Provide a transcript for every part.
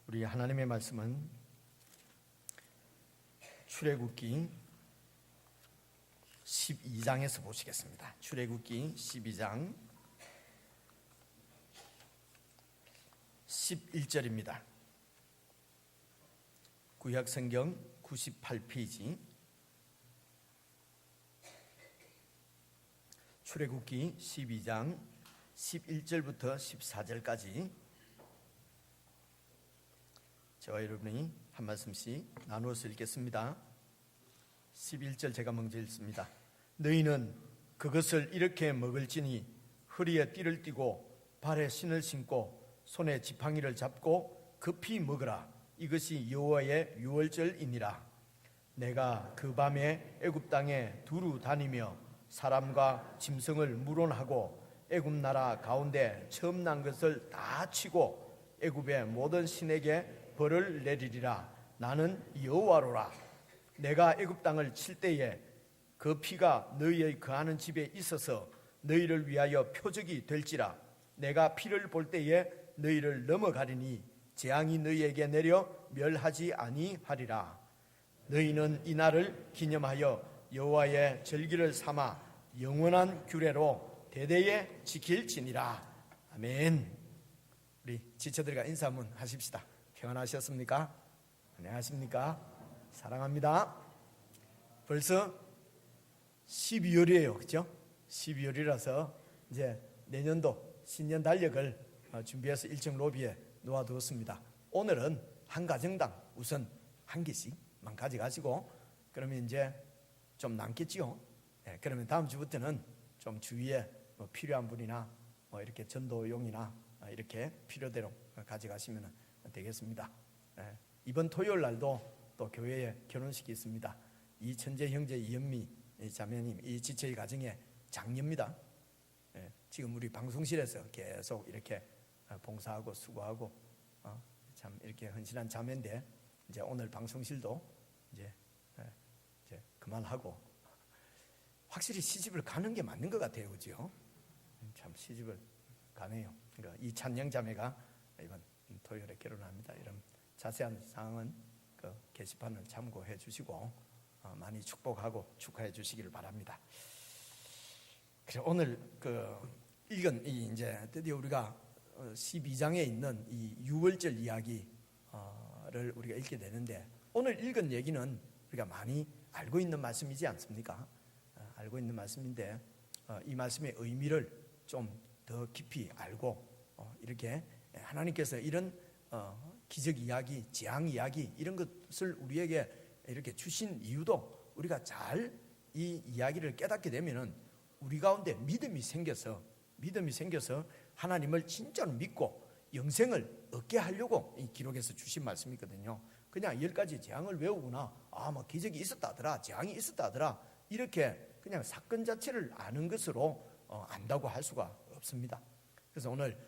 우리 하나님의 말씀은 출애굽기 12장에서 보시겠습니다. 출애굽기 12장 11절입니다. 구약성경 98페이지 출애굽기 12장 11절부터 14절까지 저와 여러분이 한 말씀씩 나누어서 읽겠습니다. 11절 제가 먼저 읽습니다. 너희는 그것을 이렇게 먹을지니 허리에 띠를 띠고 발에 신을 신고 손에 지팡이를 잡고 급히 먹으라. 이것이 여호와의 유월절이니라. 내가 그 밤에 애굽 땅에 두루 다니며 사람과 짐승을 물원하고 애굽 나라 가운데 처음 난 것을 다 치고 애굽의 모든 신에게 벌을 내리리라. 나는 여호와로라. 내가 애굽 땅을 칠 때에 그 피가 너희의 거하는 집에 있어서 너희를 위하여 표적이 될지라. 내가 피를 볼 때에 너희를 넘어가리니 재앙이 너희에게 내려 멸하지 아니하리라. 너희는 이 날을 기념하여 여호와의 절기를 삼아 영원한 규례로 대대에 지킬지니라. 아멘. 우리 지체들과 인사 한번 하십시다. 평안하셨습니까? 안녕하십니까? 사랑합니다. 벌써 12월이에요. 그렇죠? 12월이라서 이제 내년도 신년 달력을 준비해서 1층 로비에 놓아두었습니다. 오늘은 한 가정당 우선 한 개씩만 가져가시고 그러면 이제 좀 남겠지요. 네, 그러면 다음 주부터는 좀 주위에 필요한 분이나 이렇게 전도용이나 이렇게 필요대로 가져가시면 되겠습니다. 네, 이번 토요일 날도 또 교회에 결혼식이 있습니다. 이 천재 형제 이현미 자매님 이 지체의 가정의 장녀입니다. 네, 지금 우리 방송실에서 계속 이렇게 봉사하고 수고하고 참 이렇게 헌신한 자매인데 이제 오늘 방송실도 이제 그만하고 확실히 시집을 가는 게 맞는 것 같아요, 그죠? 참 시집을 가네요. 그러니까 이 찬영 자매가 이번 토요일에 결혼합니다. 이런 자세한 사항은 그 게시판을 참고해 주시고 많이 축복하고 축하해 주시기를 바랍니다. 그래 오늘 읽은 이제 드디어 우리가 12장에 있는 이 유월절 이야기를 우리가 읽게 되는데 오늘 읽은 얘기는 우리가 많이 알고 있는 말씀이지 않습니까? 알고 있는 말씀인데 이 말씀의 의미를 좀 더 깊이 알고 이렇게 하나님께서 이런 기적 이야기, 재앙 이야기 이런 것을 우리에게 이렇게 주신 이유도 우리가 잘 이 이야기를 깨닫게 되면은 우리 가운데 믿음이 생겨서 하나님을 진짜로 믿고 영생을 얻게 하려고 이 기록에서 주신 말씀이거든요. 그냥 10가지 재앙을 외우거나 뭐 기적이 있었다더라, 재앙이 있었다더라 이렇게 그냥 사건 자체를 아는 것으로 안다고 할 수가 없습니다. 그래서 오늘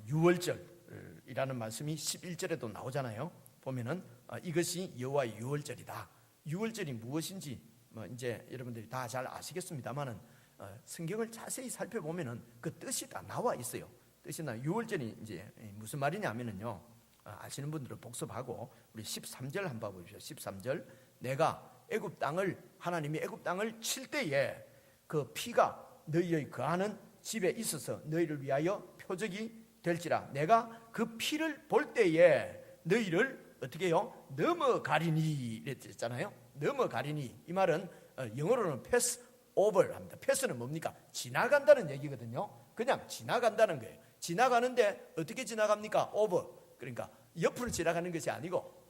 유월절이라는 말씀이 11절에도 나오잖아요. 보면은 이것이 여호와의 유월절이다. 유월절이 무엇인지 이제 여러분들이 다 잘 아시겠습니다만은 성경을 자세히 살펴보면은 그 뜻이 다 나와 있어요. 뜻이 유월절이 이제 무슨 말이냐면은요. 아시는 분들은 복습하고 우리 13절 한번 봐보십시오. 13절 내가 하나님이 애굽 땅을 칠 때에 그 피가 너희의 거하는 집에 있어서 너희를 위하여 표적이 될지라. 내가 그 피를 볼 때에 너희를 어떻게 해요? 넘어가리니 이랬잖아요. 넘어가리니 이 말은 영어로는 pass over 합니다. 패스는 뭡니까? 지나간다는 얘기거든요. 그냥 지나간다는 거예요. 지나가는데 어떻게 지나갑니까? over. 그러니까 옆으로 지나가는 것이 아니고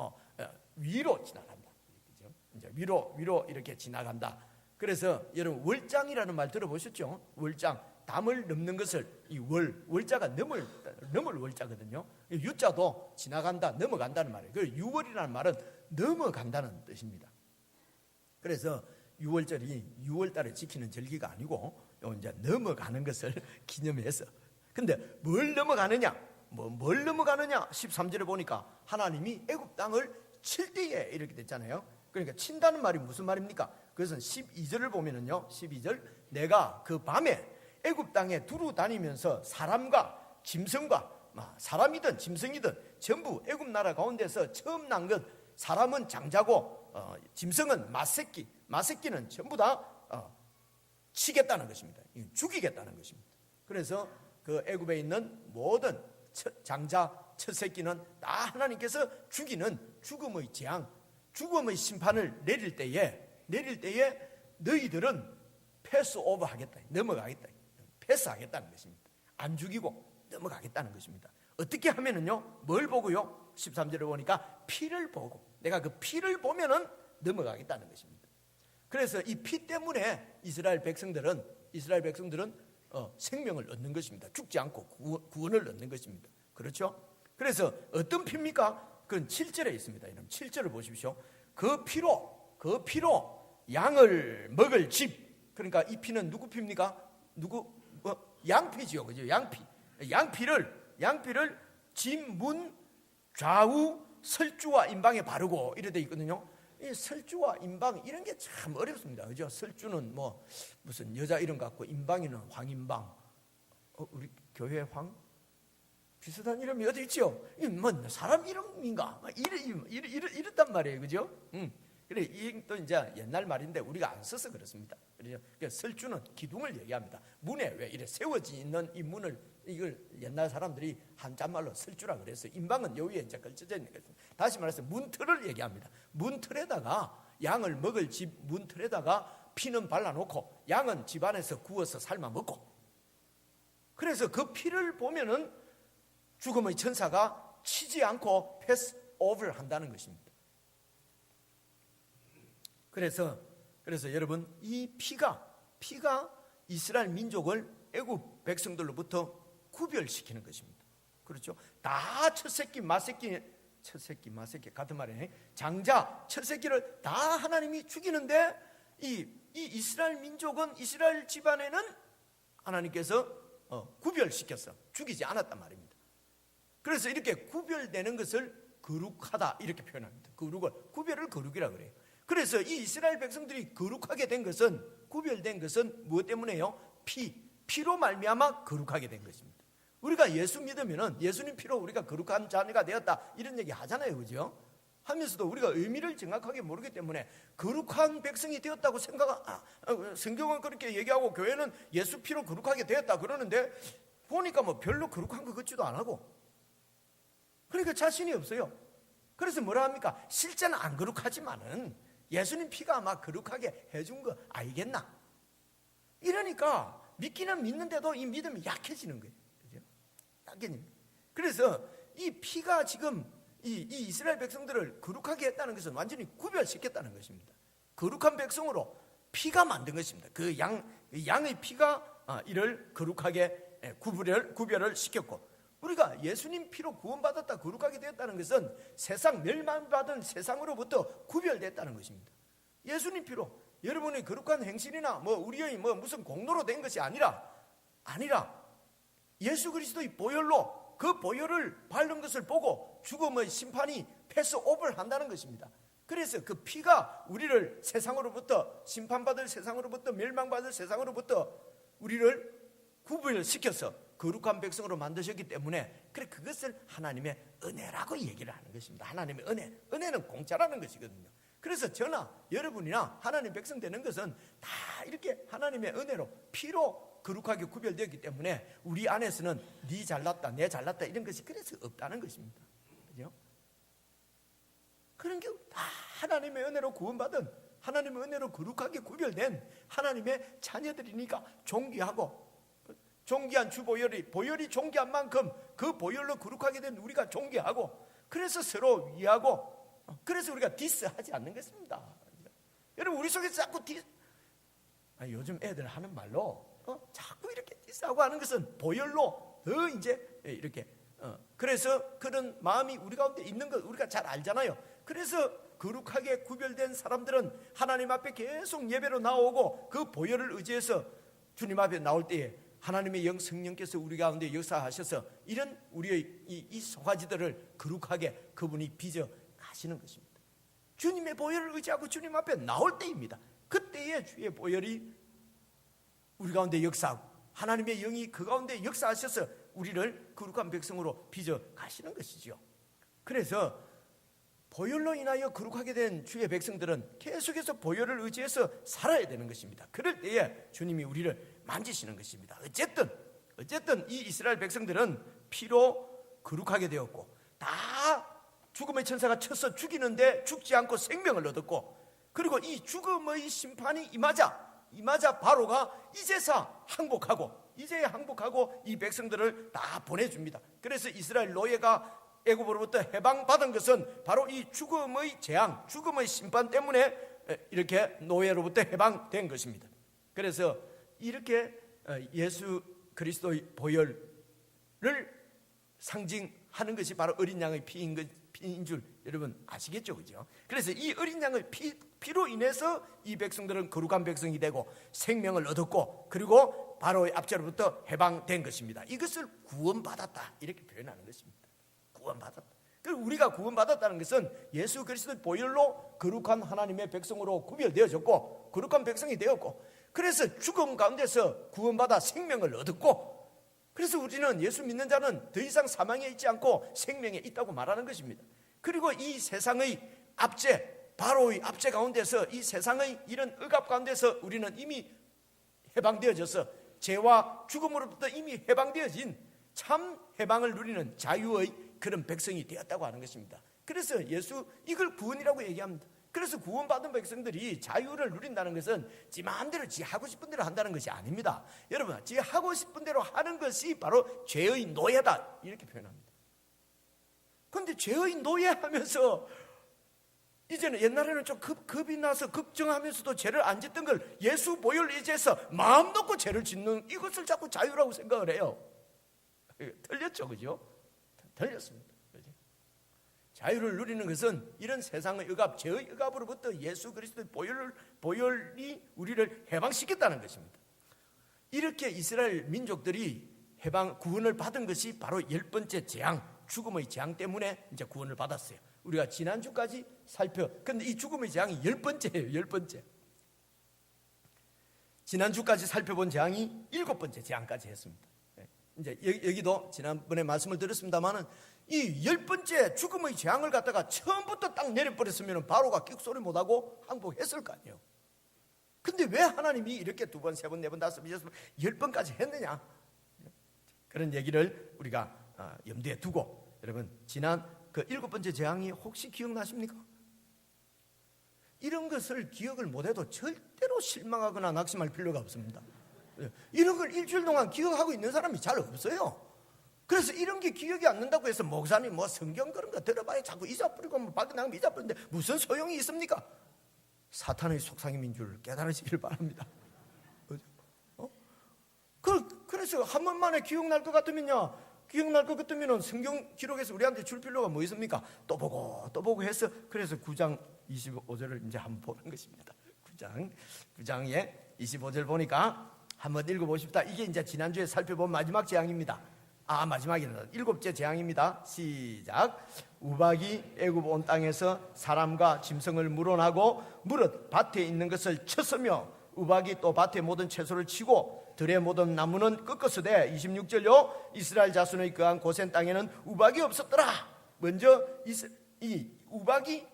위로 지나간다. 그죠? 이제 위로 이렇게 지나간다. 그래서 여러분 월장이라는 말 들어보셨죠? 월장 담을 넘는 것을 이 월자가 넘을 월자거든요. 유자도 지나간다, 넘어간다는 말이에요. 그래서 유월이라는 말은 넘어간다는 뜻입니다. 그래서 유월절이 6월달에 지키는 절기가 아니고 이제 넘어가는 것을 기념해서. 근데 뭘 넘어가느냐? 뭘 넘어가느냐? 13절에 보니까 하나님이 애굽 땅을 칠 때에 이렇게 됐잖아요. 그러니까 친다는 말이 무슨 말입니까? 그것은 12절을 보면은요. 12절 내가 그 밤에 애굽 땅에 두루 다니면서 사람과 짐승과 사람이든 짐승이든 전부 애굽 나라 가운데서 처음 난 것, 사람은 장자고 짐승은 맏새끼는 전부 다 치겠다는 것입니다. 죽이겠다는 것입니다. 그래서 그 애굽에 있는 모든 장자 첫 새끼는 다 하나님께서 죽이는 죽음의 재앙, 죽음의 심판을 내릴 때에 너희들은 패스오버 하겠다, 넘어가겠다, 패스하겠다는 것입니다. 안 죽이고 넘어가겠다는 것입니다. 어떻게 하면은요, 뭘 보고요? 13절에 보니까 피를 보고, 내가 그 피를 보면은 넘어가겠다는 것입니다. 그래서 이 피 때문에 이스라엘 백성들은 생명을 얻는 것입니다. 죽지 않고 구원을 얻는 것입니다. 그렇죠? 그래서 어떤 피입니까? 그건 7절에 있습니다. 여러분 7절을 보십시오. 그 피로 양을 먹을 집, 그러니까 이 피는 누구 피입니까? 양피지요, 그죠? 양피를 집 문 좌우 설주와 임방에 바르고 이래 돼 있거든요. 이 설주와 임방 이런 게 참 어렵습니다, 그죠? 설주는 뭐 무슨 여자 이름 같고, 임방이는 황임방. 우리 교회 황 비슷한 이름이 어디 있죠? 뭐 사람 이름인가? 이렇단 말이에요, 그죠? 그래, 이또 이제 옛날 말인데 우리가 안 써서 그렇습니다. 그래서 설주는 기둥을 얘기합니다. 문에 왜 이래 세워져 있는 이 문을, 이걸 옛날 사람들이 한자말로 설주라 그래서, 임방은 여기에 이제 걸쳐져 있는 것입니다. 다시 말해서 문틀을 얘기합니다. 문틀에다가 양을 먹을 집 문틀에다가 피는 발라놓고 양은 집안에서 구워서 삶아 먹고, 그래서 그 피를 보면은 죽음의 천사가 치지 않고 패스 오버를 한다는 것입니다. 그래서 여러분, 이 피가 이스라엘 민족을 애굽 백성들로부터 구별시키는 것입니다. 그렇죠? 다 첫새끼, 맏새끼 같은 말이네. 장자, 첫새끼를 다 하나님이 죽이는데 이 이스라엘 민족은, 이스라엘 집안에는 하나님께서 구별시켰어. 죽이지 않았단 말입니다. 그래서 이렇게 구별되는 것을 거룩하다 이렇게 표현합니다. 구별을 거룩이라 그래요. 그래서 이 이스라엘 백성들이 거룩하게 된 것은, 구별된 것은 무엇 때문에요? 피로 말미암아 거룩하게 된 것입니다. 우리가 예수 믿으면은 예수님 피로 우리가 거룩한 자녀가 되었다 이런 얘기 하잖아요, 그죠? 하면서도 우리가 의미를 정확하게 모르기 때문에 거룩한 백성이 되었다고 성경은 그렇게 얘기하고 교회는 예수 피로 거룩하게 되었다 그러는데, 보니까 뭐 별로 거룩한 것 같지도 안 하고, 그러니까 자신이 없어요. 그래서 뭐라 합니까? 실제는 안 거룩하지만은 예수님 피가 아마 거룩하게 해준 거 알겠나? 이러니까 믿기는 믿는데도 이 믿음이 약해지는 거예요. 그죠? 약해집니다. 그래서 이 피가 지금 이 이스라엘 백성들을 거룩하게 했다는 것은 완전히 구별시켰다는 것입니다. 거룩한 백성으로 피가 만든 것입니다. 그 양의 피가 이를 거룩하게 구별을 시켰고, 우리가 예수님 피로 구원받았다, 거룩하게 되었다는 것은 세상 멸망받은 세상으로부터 구별됐다는 것입니다. 예수님 피로 여러분의 거룩한 행실이나 우리의 무슨 공로로 된 것이 아니라 예수 그리스도의 보혈로, 그 보혈을 바른 것을 보고 죽음의 심판이 패스오버를 한다는 것입니다. 그래서 그 피가 우리를 세상으로부터, 심판받을 세상으로부터, 멸망받을 세상으로부터 우리를 구별시켜서 거룩한 백성으로 만드셨기 때문에, 그것을 하나님의 은혜라고 얘기를 하는 것입니다. 하나님의 은혜는 공짜라는 것이거든요. 그래서 저나 여러분이나 하나님 백성 되는 것은 다 이렇게 하나님의 은혜로, 피로 거룩하게 구별되었기 때문에 우리 안에서는 네 잘났다, 내 잘났다 이런 것이 그래서 없다는 것입니다. 그죠? 그런 게 다 하나님의 은혜로 구원받은, 하나님의 은혜로 거룩하게 구별된 하나님의 자녀들이니까 존귀한 보혈이 존귀한 만큼 그 보혈로 거룩하게 된 우리가 존귀하고, 그래서 서로 위하고, 그래서 우리가 디스하지 않는 것입니다. 여러분, 우리 속에서 자꾸 요즘 애들 하는 말로 자꾸 이렇게 디스하고 하는 것은 보혈로 더 이제 이렇게 그래서 그런 마음이 우리 가운데 있는 것 우리가 잘 알잖아요. 그래서 거룩하게 구별된 사람들은 하나님 앞에 계속 예배로 나오고, 그 보혈을 의지해서 주님 앞에 나올 때에 하나님의 성령께서 우리 가운데 역사하셔서 이런 우리의 이 소가지들을 거룩하게 그분이 빚어 가시는 것입니다. 주님의 보혈을 의지하고 주님 앞에 나올 때입니다. 그때에 주의 보혈이 우리 가운데 역사하고 하나님의 영이 그 가운데 역사하셔서 우리를 거룩한 백성으로 빚어 가시는 것이죠. 그래서 보혈로 인하여 거룩하게 된 주의 백성들은 계속해서 보혈을 의지해서 살아야 되는 것입니다. 그럴 때에 주님이 우리를 만지시는 것입니다. 어쨌든 이 이스라엘 백성들은 피로 거룩하게 되었고, 다 죽음의 천사가 쳐서 죽이는데 죽지 않고 생명을 얻었고, 그리고 이 죽음의 심판이 임하자 바로가 이제야 항복하고 이 백성들을 다 보내줍니다. 그래서 이스라엘 노예가 애굽으로부터 해방받은 것은 바로 이 죽음의 재앙, 죽음의 심판 때문에 이렇게 노예로부터 해방된 것입니다. 그래서 이렇게 예수 그리스도의 보혈을 상징하는 것이 바로 어린 양의 피인 줄 여러분 아시겠죠, 그죠? 그래서 이 어린 양의 피로 인해서 이 백성들은 거룩한 백성이 되고 생명을 얻었고, 그리고 바로의 압제로부터 해방된 것입니다. 이것을 구원받았다 이렇게 표현하는 것입니다. 구원받았다. 그리고 우리가 구원받았다는 것은 예수 그리스도의 보혈로 거룩한 하나님의 백성으로 구별되어졌고, 거룩한 백성이 되었고, 그래서 죽음 가운데서 구원받아 생명을 얻었고, 그래서 우리는 예수 믿는 자는 더 이상 사망에 있지 않고 생명에 있다고 말하는 것입니다. 그리고 이 세상의 압제, 바로의 압제 가운데서, 이 세상의 이런 억압 가운데서 우리는 이미 해방되어져서 죄와 죽음으로부터 이미 해방되어진 참 해방을 누리는 자유의 그런 백성이 되었다고 하는 것입니다. 그래서 이걸 구원이라고 얘기합니다. 그래서 구원받은 백성들이 자유를 누린다는 것은 지 마음대로 지 하고 싶은 대로 한다는 것이 아닙니다. 여러분, 지 하고 싶은 대로 하는 것이 바로 죄의 노예다 이렇게 표현합니다. 그런데 죄의 노예 하면서 이제는, 옛날에는 좀 겁이 나서 걱정하면서도 죄를 안 짓던 걸 예수 보혈 의지해서 마음 놓고 죄를 짓는 이것을 자꾸 자유라고 생각을 해요. 틀렸죠, 그죠? 틀렸습니다. 자유를 누리는 것은 이런 세상의 억압, 죄의 억압으로부터 예수 그리스도의 보혈이 우리를 해방시켰다는 것입니다. 이렇게 이스라엘 민족들이 구원을 받은 것이 바로 10번째 재앙, 죽음의 재앙 때문에 이제 구원을 받았어요. 우리가 지난주까지 근데 이 죽음의 재앙이 10번째예요. 10번째. 지난주까지 살펴본 재앙이 7번째 재앙까지 했습니다. 이제 여기도 지난번에 말씀을 드렸습니다만은 이 10번째 죽음의 재앙을 갖다가 처음부터 딱 내려버렸으면 바로가 끽소리 못하고 항복했을 거 아니에요. 근데 왜 하나님이 이렇게 2번, 3번, 4번, 5번, 6번, 10번까지 했느냐? 그런 얘기를 우리가 염두에 두고, 여러분, 지난 그 7번째 재앙이 혹시 기억나십니까? 이런 것을 기억을 못해도 절대로 실망하거나 낙심할 필요가 없습니다. 이런 걸 일주일 동안 기억하고 있는 사람이 잘 없어요. 그래서 이런 게 기억이 안 난다고 해서 목사님 성경 그런 거 들어봐야 자꾸 잊어버리고 밖에 나가면 잊어버리는데 무슨 소용이 있습니까? 사탄의 속삭임인 줄 깨달으시길 바랍니다. 그래서 한 번만에 기억날 것 같으면요, 성경 기록에서 우리한테 줄 필요가 뭐 있습니까? 또 보고 해서, 그래서 9장 25절을 이제 한번 보는 것입니다. 9장에 25절 보니까 한번 읽어보십시다. 이게 이제 지난주에 살펴본 마지막 재앙입니다. 마지막이다. 7째 재앙입니다. 시작. 우박이 애굽 온 땅에서 사람과 짐승을 물어나고 무릇 밭에 있는 것을 쳤으며, 우박이 또 밭의 모든 채소를 치고 들의 모든 나무는 꺾었으되, 26절요, 이스라엘 자손의 그한 고센 땅에는 우박이 없었더라. 먼저 이 우박이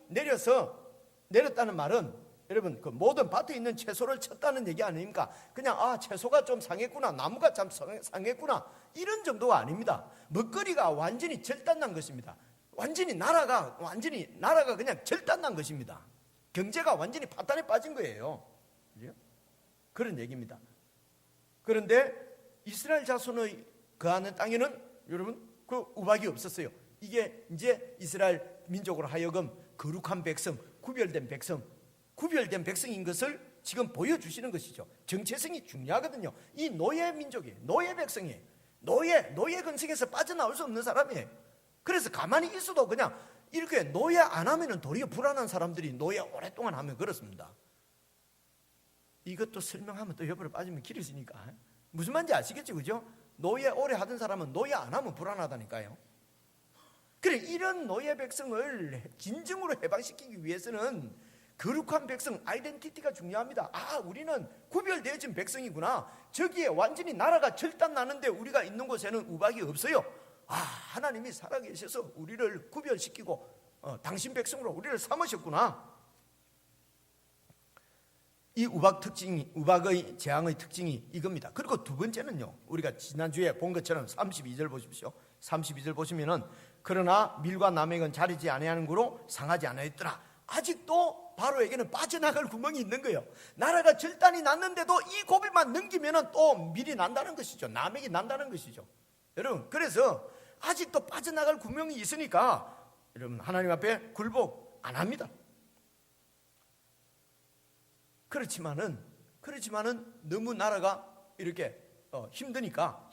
내렸다는 말은, 여러분, 그 모든 밭에 있는 채소를 쳤다는 얘기 아닙니까? 그냥 채소가 좀 상했구나, 나무가 참 상했구나, 이런 정도가 아닙니다. 먹거리가 완전히 절단난 것입니다. 나라가 그냥 절단난 것입니다. 경제가 완전히 파탄에 빠진 거예요. 그런 얘기입니다. 그런데 이스라엘 자손의 거하는 땅에는 여러분 그 우박이 없었어요. 이게 이제 이스라엘 민족으로 하여금 거룩한 백성, 구별된 백성인 것을 지금 보여주시는 것이죠. 정체성이 중요하거든요. 이 노예 민족이에요. 노예 백성이에요. 노예 근성에서 빠져나올 수 없는 사람이에요. 그래서 가만히 있어도 그냥 이렇게 노예 안 하면은 도리어 불안한 사람들이 노예 오랫동안 하면 그렇습니다. 이것도 설명하면 또 옆으로 빠지면 길어지니까 무슨 말인지 아시겠죠, 그죠? 노예 오래 하던 사람은 노예 안 하면 불안하다니까요. 그래, 이런 노예 백성을 진정으로 해방시키기 위해서는 거룩한 백성, 아이덴티티가 중요합니다. 우리는 구별되어진 백성이구나. 저기에 완전히 나라가 절단나는데 우리가 있는 곳에는 우박이 없어요. 하나님이 살아계셔서 우리를 구별시키고 당신 백성으로 우리를 삼으셨구나. 이 우박의 재앙의 특징이 이겁니다. 그리고 두 번째는요, 우리가 지난주에 본 것처럼 32절 보십시오. 32절 보시면은 그러나 밀과 남획은 자리지 아니하는 구로 상하지 아니하였더라. 아직도 바로에게는 빠져나갈 구멍이 있는 거예요. 나라가 절단이 났는데도 이 고비만 넘기면은 또 밀이 난다는 것이죠. 남획이 난다는 것이죠. 여러분, 그래서 아직도 빠져나갈 구멍이 있으니까 여러분 하나님 앞에 굴복 안 합니다. 그렇지만은 너무 나라가 이렇게 힘드니까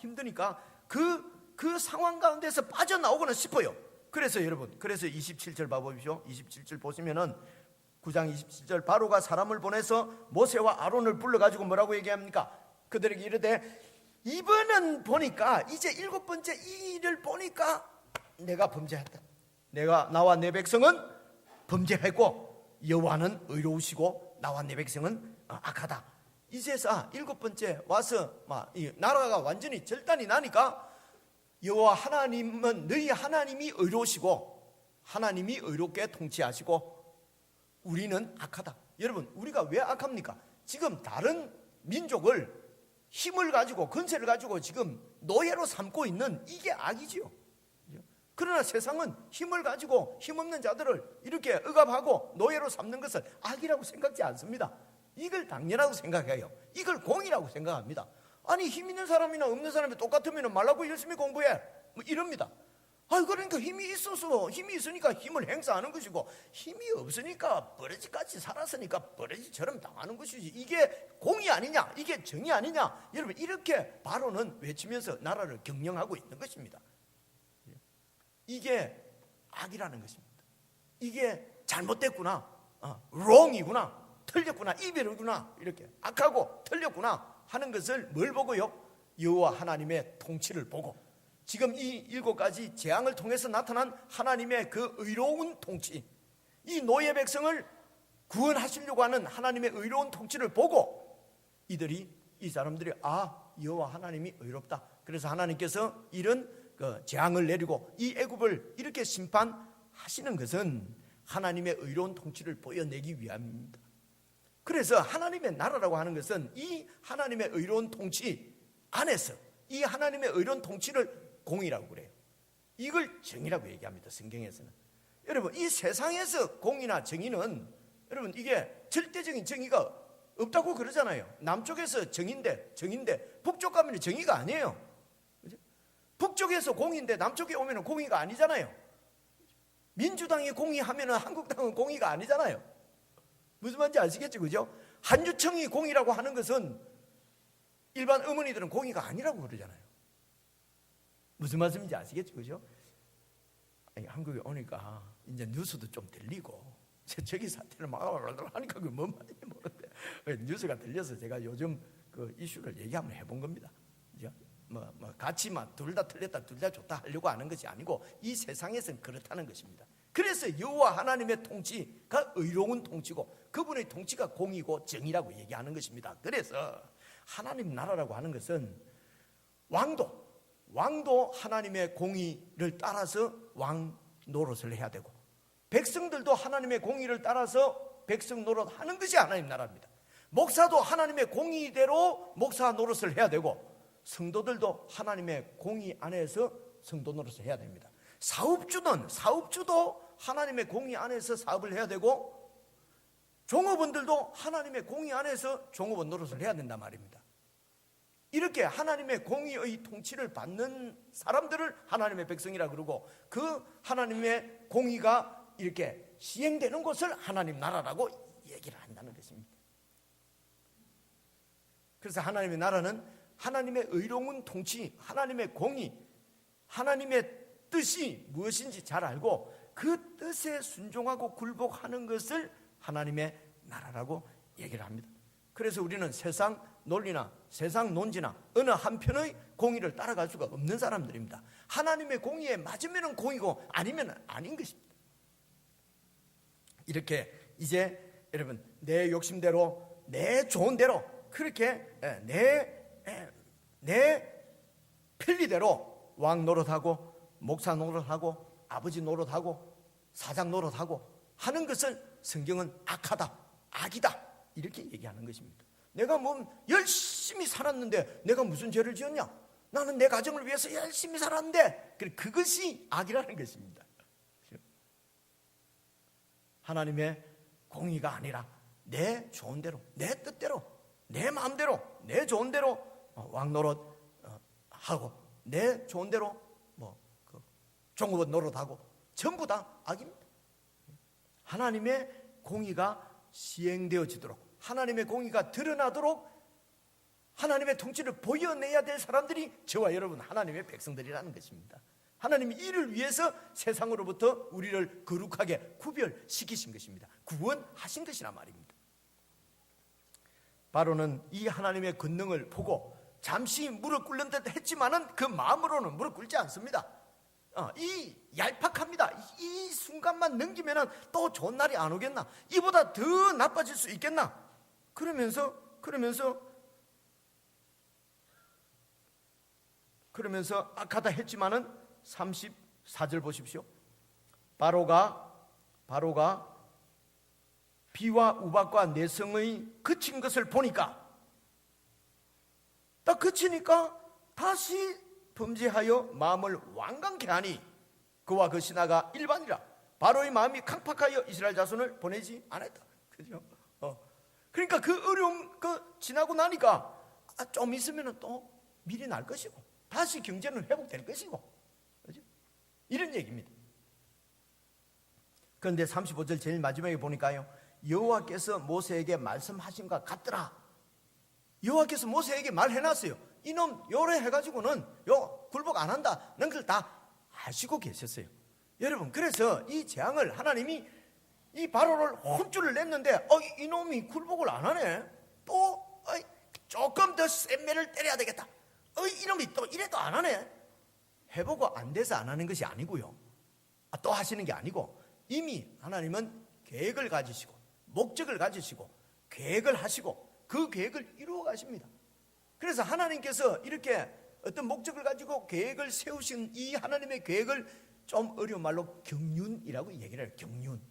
그 상황 가운데서 빠져나오고는 싶어요. 그래서 여러분, 그래서 27절 봐보십시오. 27절 보시면은 9장 27절, 바로가 사람을 보내서 모세와 아론을 불러가지고 뭐라고 얘기합니까? 그들에게 이르되 이번은 보니까 이제 7번째 이 일을 보니까 내가 범죄했다. 나와 내 백성은 범죄했고 여호와는 의로우시고 나와 내 백성은 악하다. 이제서 7번째 와서 이 나라가 완전히 절단이 나니까 여호와 하나님은 너희 하나님이 의로우시고 하나님이 의롭게 통치하시고 우리는 악하다. 여러분, 우리가 왜 악합니까? 지금 다른 민족을 힘을 가지고 권세를 가지고 지금 노예로 삼고 있는 이게 악이지요. 그러나 세상은 힘을 가지고 힘없는 자들을 이렇게 억압하고 노예로 삼는 것을 악이라고 생각지 않습니다. 이걸 당연하다고 생각해요. 이걸 공이라고 생각합니다. 아니, 힘 있는 사람이나 없는 사람이 똑같으면 말라고 열심히 공부해, 뭐 이럽니다. 그러니까 힘이 있으니까 힘을 행사하는 것이고, 힘이 없으니까 버러지같이 살았으니까 버러지처럼 당하는 것이지, 이게 공이 아니냐, 이게 정의 아니냐. 여러분, 이렇게 바로는 외치면서 나라를 경영하고 있는 것입니다. 이게 악이라는 것입니다. 이게 잘못됐구나, wrong이구나, 틀렸구나, 이별이구나, 이렇게 악하고 틀렸구나 하는 것을 뭘 보고요? 여호와 하나님의 통치를 보고, 지금 이 7가지 재앙을 통해서 나타난 하나님의 그 의로운 통치, 이 노예 백성을 구원하시려고 하는 하나님의 의로운 통치를 보고 이 사람들이 여호와 하나님이 의롭다. 그래서 하나님께서 이런 재앙을 내리고 이 애굽을 이렇게 심판하시는 것은 하나님의 의로운 통치를 보여내기 위함입니다. 그래서 하나님의 나라라고 하는 것은 이 하나님의 의로운 통치 안에서 이 하나님의 의로운 통치를 공이라고 그래요. 이걸 정의라고 얘기합니다, 성경에서는. 여러분, 이 세상에서 공이나 정의는 여러분 이게 절대적인 정의가 없다고 그러잖아요. 남쪽에서 정의인데 북쪽 가면 정의가 아니에요. 그죠? 북쪽에서 공인데 남쪽에 오면 공의가 아니잖아요. 민주당이 공의하면 한국당은 공의가 아니잖아요. 무슨 말인지 아시겠죠? 그죠? 한주청이 공의라고 하는 것은 일반 어머니들은 공의가 아니라고 그러잖아요. 무슨 말씀인지 아시겠죠? 그죠? 한국에 오니까 이제 뉴스도 좀 들리고, 저기 사태를 막 하니까 그게 뭔 말인지 모르는데, 뉴스가 들려서 제가 요즘 그 이슈를 얘기 한번 해본 겁니다. 그죠? 같이 둘 다 틀렸다, 둘 다 좋다 하려고 하는 것이 아니고, 이 세상에서는 그렇다는 것입니다. 그래서 여호와 하나님의 통치가 의로운 통치고, 그분의 통치가 공이고 정의라고 얘기하는 것입니다. 그래서 하나님 나라라고 하는 것은 왕도 하나님의 공의를 따라서 왕 노릇을 해야 되고, 백성들도 하나님의 공의를 따라서 백성 노릇 하는 것이 하나님 나라입니다. 목사도 하나님의 공의대로 목사 노릇을 해야 되고, 성도들도 하나님의 공의 안에서 성도 노릇을 해야 됩니다. 사업주도 하나님의 공의 안에서 사업을 해야 되고, 종업원들도 하나님의 공의 안에서 종업원 노릇을 해야 된단 말입니다. 이렇게 하나님의 공의의 통치를 받는 사람들을 하나님의 백성이라 그러고, 그 하나님의 공의가 이렇게 시행되는 것을 하나님 나라라고 얘기를 한다는 것입니다. 그래서 하나님의 나라는 하나님의 의로운 통치, 하나님의 공의, 하나님의 뜻이 무엇인지 잘 알고 그 뜻에 순종하고 굴복하는 것을 하나님의 나라라고 얘기를 합니다. 그래서 우리는 세상 논리나 세상 논지나 어느 한편의 공의를 따라갈 수가 없는 사람들입니다. 하나님의 공의에 맞으면 공이고 아니면 아닌 것입니다. 이렇게 이제 여러분 내 욕심대로, 내 좋은 대로, 그렇게 내 편리대로 왕 노릇하고 목사 노릇하고 아버지 노릇하고 사장 노릇하고 하는 것을 성경은 악하다, 악이다 이렇게 얘기하는 것입니다. 내가 뭐 열심히 살았는데 내가 무슨 죄를 지었냐? 나는 내 가정을 위해서 열심히 살았는데, 그것이 악이라는 것입니다. 하나님의 공의가 아니라 내 좋은 대로, 내 뜻대로, 내 마음대로, 내 좋은 대로 왕노릇 하고 내 좋은 대로 종업원 노릇하고 전부 다 악입니다. 하나님의 공의가 시행되어지도록, 하나님의 공의가 드러나도록 하나님의 통치를 보여내야 될 사람들이 저와 여러분 하나님의 백성들이라는 것입니다. 하나님이 이를 위해서 세상으로부터 우리를 거룩하게 구별시키신 것입니다. 구원하신 것이란 말입니다. 바로는 이 하나님의 권능을 보고 잠시 무릎 꿇는 듯 했지만은 그 마음으로는 무릎 꿇지 않습니다. 이 얄팍합니다. 이 순간만 넘기면은 또 좋은 날이 안 오겠나? 이보다 더 나빠질 수 있겠나? 그러면서 악하다 했지만은 34절 보십시오. 바로가 비와 우박과 내성의 그친 것을 보니까, 딱 그치니까 다시 범죄하여 마음을 완강케 하니 그와 그 신하가 일반이라. 바로의 마음이 강팍하여 이스라엘 자손을 보내지 않았다. 그죠? 그러니까 그 어려움 지나고 나니까 좀 있으면 또 밀이 날 것이고 다시 경제는 회복될 것이고, 그죠? 이런 얘기입니다. 그런데 35절 제일 마지막에 보니까요, 여호와께서 모세에게 말씀하신 것 같더라. 여호와께서 모세에게 말해놨어요. 이놈 요래 해가지고는 굴복 안 한다. 는 걸 다 아시고 계셨어요. 여러분, 그래서 이 재앙을 하나님이 이 바로를 혼쭐을 냈는데 이놈이 굴복을 안 하네. 또 조금 더 센 매를 때려야 되겠다. 이놈이 또 이래도 안 하네. 해보고 안 돼서 안 하는 것이 아니고요, 또 하시는 게 아니고, 이미 하나님은 계획을 가지시고 목적을 가지시고 계획을 하시고 그 계획을 이루어 가십니다. 그래서 하나님께서 이렇게 어떤 목적을 가지고 계획을 세우신 이 하나님의 계획을 좀 어려운 말로 경륜이라고 얘기를 해요. 경륜.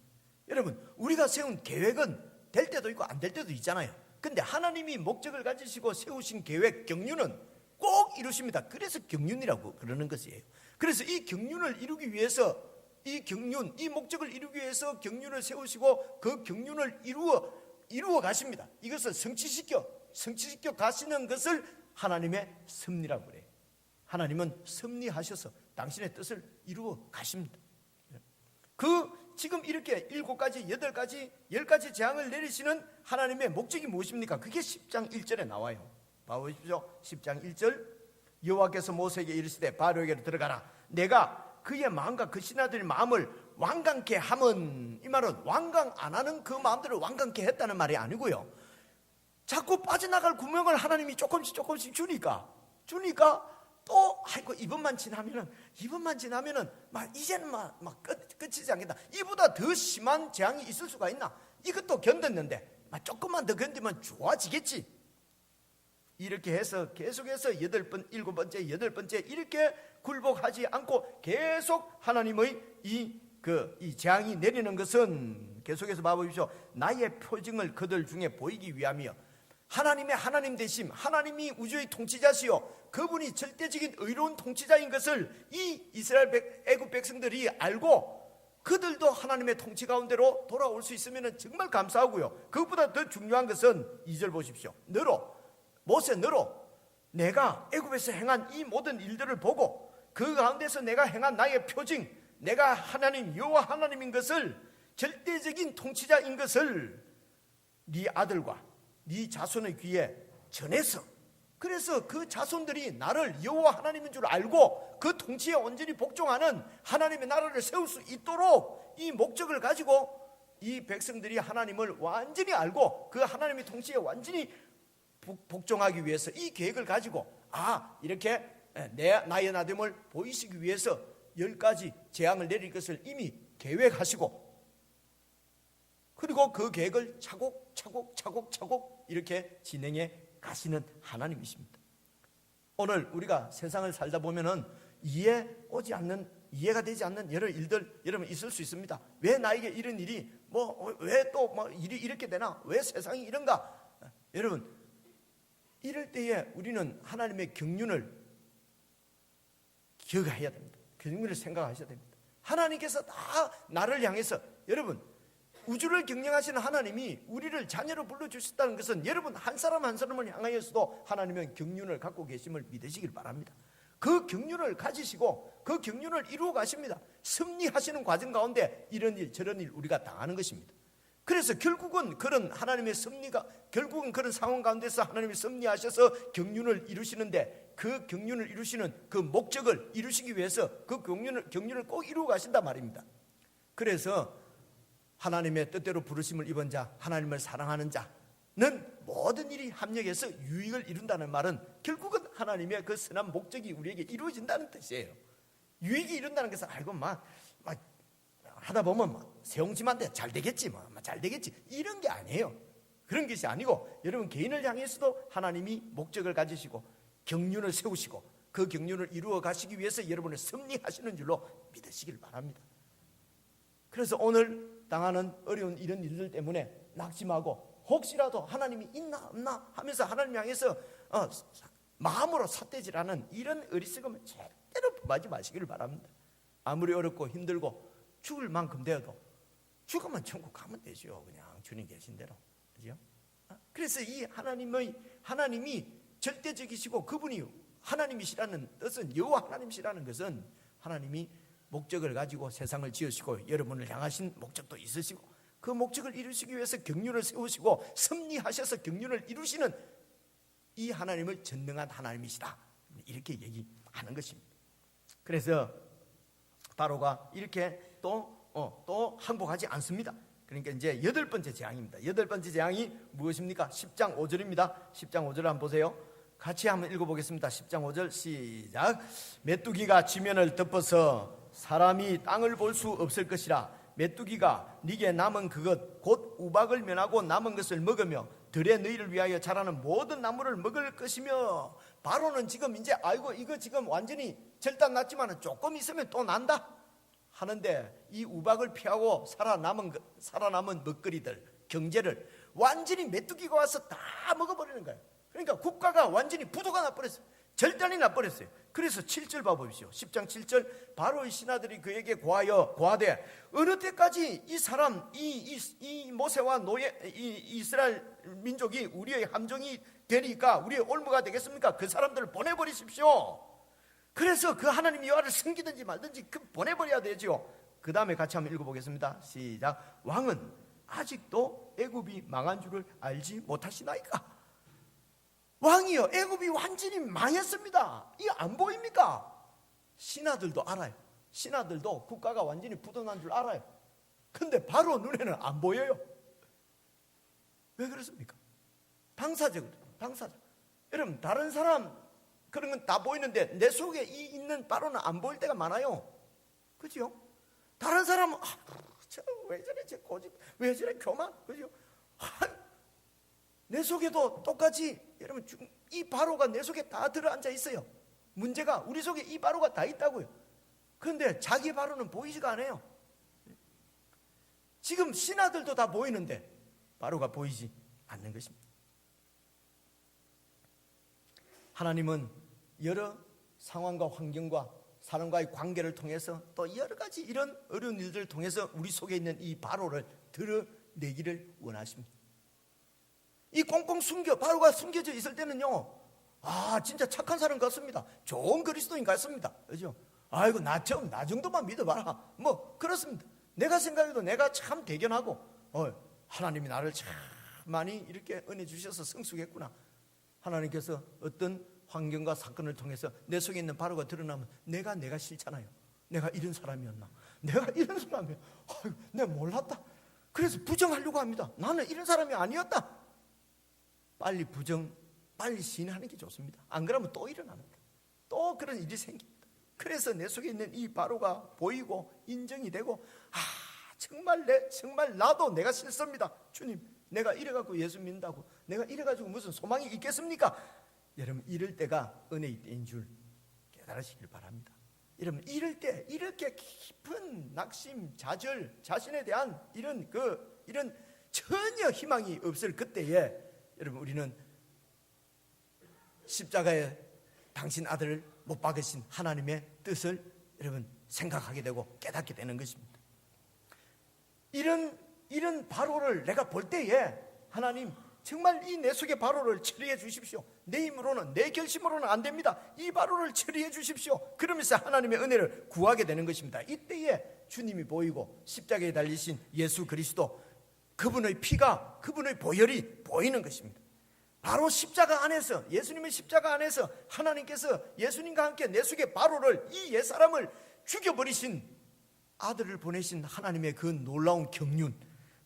여러분, 우리가 세운 계획은 될 때도 있고 안 될 때도 있잖아요. 근데 하나님이 목적을 가지시고 세우신 계획, 경륜은 꼭 이루십니다. 그래서 경륜이라고 그러는 것이에요. 그래서 이 경륜을 이루기 위해서, 이 경륜, 이 목적을 이루기 위해서 경륜을 세우시고 그 경륜을 이루어 가십니다. 이것을 성취시켜 가시는 것을 하나님의 섭리라고 그래요. 하나님은 섭리하셔서 당신의 뜻을 이루어 가십니다. 지금 이렇게 7가지, 8가지, 10가지 재앙을 내리시는 하나님의 목적이 무엇입니까? 그게 10장 1절에 나와요. 봐보십시오. 10장 1절. 여호와께서 모세에게 이르시되 바로에게로 들어가라. 내가 그의 마음과 그 신하들의 마음을 완강케 함은, 이 말은 완강 안 하는 그 마음들을 완강케 했다는 말이 아니고요, 자꾸 빠져나갈 구멍을 하나님이 조금씩 주니까 또 이번만 지나면은 이제는 끝이지 않겠다. 이보다 더 심한 재앙이 있을 수가 있나? 이것도 견뎠는데 조금만 더 견디면 좋아지겠지. 이렇게 해서 계속해서 8번, 7번째, 8번째 이렇게 굴복하지 않고 계속 하나님의 이 재앙이 내리는 것은, 계속해서 봐보십시오. 나의 표징을 그들 중에 보이기 위함이요, 하나님의 하나님 되심, 하나님이 우주의 통치자시요 그분이 절대적인 의로운 통치자인 것을 이 이스라엘 애굽 백성들이 알고 그들도 하나님의 통치 가운데로 돌아올 수 있으면 정말 감사하고요, 그것보다 더 중요한 것은 2절 보십시오. 모세 너로 내가 애굽에서 행한 이 모든 일들을 보고 그 가운데서 내가 행한 나의 표징, 내가 하나님 여호와 하나님인 것을, 절대적인 통치자인 것을 네 아들과 네 자손의 귀에 전해서, 그래서 그 자손들이 나를 여호와 하나님인 줄 알고 그 통치에 온전히 복종하는 하나님의 나라를 세울 수 있도록 이 목적을 가지고 이 백성들이 하나님을 완전히 알고 그 하나님의 통치에 완전히 복종하기 위해서 이 계획을 가지고, 이렇게 나의 나됨을 보이시기 위해서 10가지 재앙을 내릴 것을 이미 계획하시고, 그리고 그 계획을 차곡차곡 이렇게 진행해 가시는 하나님이십니다. 오늘 우리가 세상을 살다 보면은 이해 오지 않는 이해가 되지 않는 여러 일들 여러분 있을 수 있습니다. 왜 나에게 이런 일이 왜 또 일이 이렇게 되나? 왜 세상이 이런가? 여러분 이럴 때에 우리는 하나님의 경륜을 기억해야 됩니다. 경륜을 생각하셔야 됩니다. 하나님께서 다 나를 향해서 여러분 우주를 경영하시는 하나님이 우리를 자녀로 불러주셨다는 것은 여러분 한 사람 한 사람을 향하여서도 하나님은 경륜을 갖고 계심을 믿으시길 바랍니다. 그 경륜을 가지시고 그 경륜을 이루어 가십니다. 승리하시는 과정 가운데 이런 일 저런 일 우리가 당하는 것입니다. 그래서 결국은 그런 하나님의 섭리가 결국은 그런 상황 가운데서 하나님이 섭리하셔서 경륜을 이루시는데 그 경륜을 이루시는 그 목적을 이루시기 위해서 그 경륜을 꼭 이루어 가신단 말입니다. 그래서 하나님의 뜻대로 부르심을 입은 자, 하나님을 사랑하는 자는 모든 일이 합력해서 유익을 이룬다는 말은 결국은 하나님의 그 선한 목적이 우리에게 이루어진다는 뜻이에요. 유익이 이룬다는 것은 알고 막 하다 보면 세옹지만 돼 잘 되겠지 잘 되겠지 이런 게 아니에요. 그런 것이 아니고 여러분 개인을 향해서도 하나님이 목적을 가지시고 경륜을 세우시고 그 경륜을 이루어 가시기 위해서 여러분을 섭리하시는 줄로 믿으시길 바랍니다. 그래서 오늘 당하는 어려운 이런 일들 때문에 낙심하고 혹시라도 하나님이 있나 없나 하면서 하나님 향해서 마음으로 삿대질하는 이런 어리석음을 절대로 범하지 마시기를 바랍니다. 아무리 어렵고 힘들고 죽을 만큼 되어도 죽으면 천국 가면 되죠. 그냥 주님 계신 대로. 그죠? 그래서 이 하나님이 절대적이시고 그분이 하나님이시라는 뜻은 여호와 하나님이시라는 것은 하나님이 목적을 가지고 세상을 지으시고 여러분을 향하신 목적도 있으시고 그 목적을 이루시기 위해서 경륜을 세우시고 섭리하셔서 경륜을 이루시는 이 하나님을 전능한 하나님이시다 이렇게 얘기하는 것입니다. 그래서 바로가 이렇게 또 항복하지 않습니다. 그러니까 이제 8번째 재앙입니다. 8번째 재앙이 무엇입니까? 10장 5절입니다. 10장 5절 한번 보세요. 같이 한번 읽어보겠습니다. 10장 5절 시작. 메뚜기가 지면을 덮어서 사람이 땅을 볼 수 없을 것이라. 메뚜기가 네게 남은 그것 곧 우박을 면하고 남은 것을 먹으며 들에 너희를 위하여 자라는 모든 나무를 먹을 것이며. 바로는 지금 이제 아이고 이거 지금 완전히 절단 났지만 조금 있으면 또 난다 하는데 이 우박을 피하고 살아남은 먹거리들 경제를 완전히 메뚜기가 와서 다 먹어버리는 거예요. 그러니까 국가가 완전히 부도가 나버렸어요. 절단이 나버렸어요. 그래서 7절 봐보십시오. 10장 7절 바로의 신하들이 그에게 고하되 어느 때까지 이 사람 이 모세와 이 이스라엘 민족이 우리의 함정이 되니까 우리의 올무가 되겠습니까? 그 사람들을 보내버리십시오. 그래서 그 하나님 여호와를 섬기든지 말든지 보내버려야 되죠. 그 다음에 같이 한번 읽어보겠습니다. 시작. 왕은 아직도 애굽이 망한 줄을 알지 못하시나이까? 왕이요, 애굽이 완전히 망했습니다. 이게 안 보입니까? 신하들도 알아요. 신하들도 국가가 완전히 부도난 줄 알아요. 근데 바로 눈에는 안 보여요. 왜 그렇습니까? 방사적으로. 여러분 다른 사람 그런 건 다 보이는데 내 속에 있는 바로는 안 보일 때가 많아요. 그죠? 다른 사람은 왜 저래 저 고집 왜 저래 교만 그죠? 내 속에도 똑같이 여러분 이 바로가 내 속에 다 들어앉아 있어요. 문제가 우리 속에 이 바로가 다 있다고요. 그런데 자기 바로는 보이지가 않아요. 지금 신하들도 다 보이는데 바로가 보이지 않는 것입니다. 하나님은 여러 상황과 환경과 사람과의 관계를 통해서 또 여러 가지 이런 어려운 일들을 통해서 우리 속에 있는 이 바로를 드러내기를 원하십니다. 이 꽁꽁 바로가 숨겨져 있을 때는요, 진짜 착한 사람 같습니다. 좋은 그리스도인 같습니다. 그죠? 아이고 나 정도만 믿어봐라. 그렇습니다. 내가 생각해도 내가 참 대견하고 하나님이 나를 참 많이 이렇게 은혜 주셔서 성숙했구나. 하나님께서 어떤 환경과 사건을 통해서 내 속에 있는 바로가 드러나면 내가 싫잖아요. 내가 이런 사람이었나? 내가 이런 사람이야. 내가 몰랐다. 그래서 부정하려고 합니다. 나는 이런 사람이 아니었다. 빨리 시인하는 게 좋습니다. 안 그러면 또 일어납니다. 또 그런 일이 생깁니다. 그래서 내 속에 있는 이 바로가 보이고 인정이 되고 정말 나도 내가 싫습니다. 주님, 내가 이래갖고 예수 믿는다고 내가 이래가지고 무슨 소망이 있겠습니까? 여러분 이럴 때가 은혜의 때인 줄 깨달으시길 바랍니다. 여러분, 이럴 때 이렇게 깊은 낙심, 좌절, 자신에 대한 이런 전혀 희망이 없을 그때에 여러분, 우리는 십자가에 당신 아들을 못 박으신 하나님의 뜻을 여러분 생각하게 되고 깨닫게 되는 것입니다. 이런 바로를 내가 볼 때에 하나님, 정말 이 내 속의 바로를 처리해 주십시오. 내 힘으로는, 내 결심으로는 안 됩니다. 이 바로를 처리해 주십시오. 그러면서 하나님의 은혜를 구하게 되는 것입니다. 이때에 주님이 보이고 십자가에 달리신 예수 그리스도, 그분의 피가, 그분의 보혈이 보이는 것입니다. 바로 십자가 안에서, 예수님의 십자가 안에서 하나님께서 예수님과 함께 내 속의 바로를, 이 옛사람을 죽여버리신 아들을 보내신 하나님의 그 놀라운 경륜,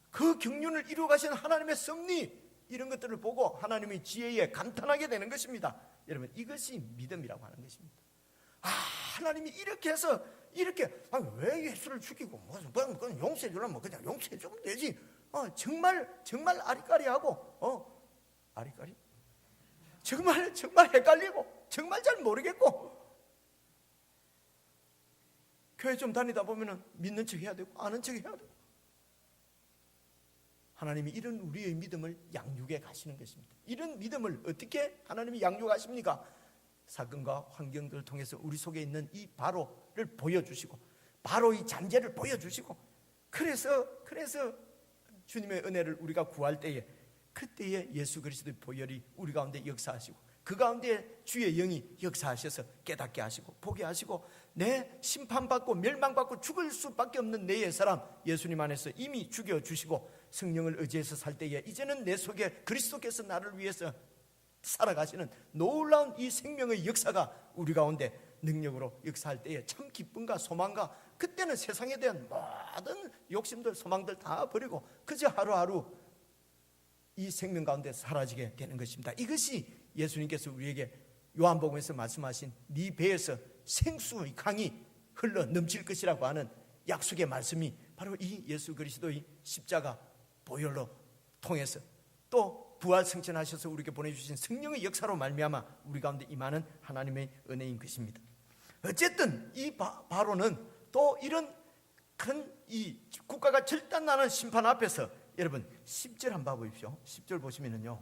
그 경륜을 이루어 가신 하나님의 섭리, 이런 것들을 보고 하나님의 지혜에 감탄하게 되는 것입니다. 여러분, 이것이 믿음이라고 하는 것입니다. 하나님이 이렇게 해서 이렇게, 왜 예수를 죽이고 그냥 용서해 주려면 그냥 용서해 주면 되지. 정말 아리까리하고 아리까리? 정말 헷갈리고 정말 잘 모르겠고, 교회 좀 다니다 보면은 믿는 척 해야 되고 아는 척 해야 되고, 하나님이 이런 우리의 믿음을 양육해 가시는 것입니다. 이런 믿음을 어떻게 하나님이 양육하십니까? 사건과 환경들을 통해서 우리 속에 있는 이 바로를 보여주시고, 바로의 잔재를 보여주시고, 그래서 주님의 은혜를 우리가 구할 때에, 그때에 예수 그리스도의 보혈이 우리 가운데 역사하시고, 그 가운데 주의 영이 역사하셔서 깨닫게 하시고 보게 하시고, 내 심판받고 멸망받고 죽을 수밖에 없는 내 옛사람 예수님 안에서 이미 죽여주시고 성령을 의지해서 살 때에 이제는 내 속에 그리스도께서 나를 위해서 살아가시는 놀라운 이 생명의 역사가 우리 가운데 능력으로 역사할 때에 참 기쁨과 소망과, 그때는 세상에 대한 모든 욕심들 소망들 다 버리고 그저 하루하루 이 생명 가운데 사라지게 되는 것입니다. 이것이 예수님께서 우리에게 요한복음에서 말씀하신 네 배에서 생수의 강이 흘러 넘칠 것이라고 하는 약속의 말씀이 바로 이 예수 그리스도의 십자가 보혈로 통해서, 또 부활 승천하셔서 우리에게 보내주신 성령의 역사로 말미암아 우리 가운데 임하는 하나님의 은혜인 것입니다. 어쨌든 이 바로는 또 이런 큰 이 국가가 절단나는 심판 앞에서, 여러분 10절 한번 봐보십시오. 10절 보시면은요,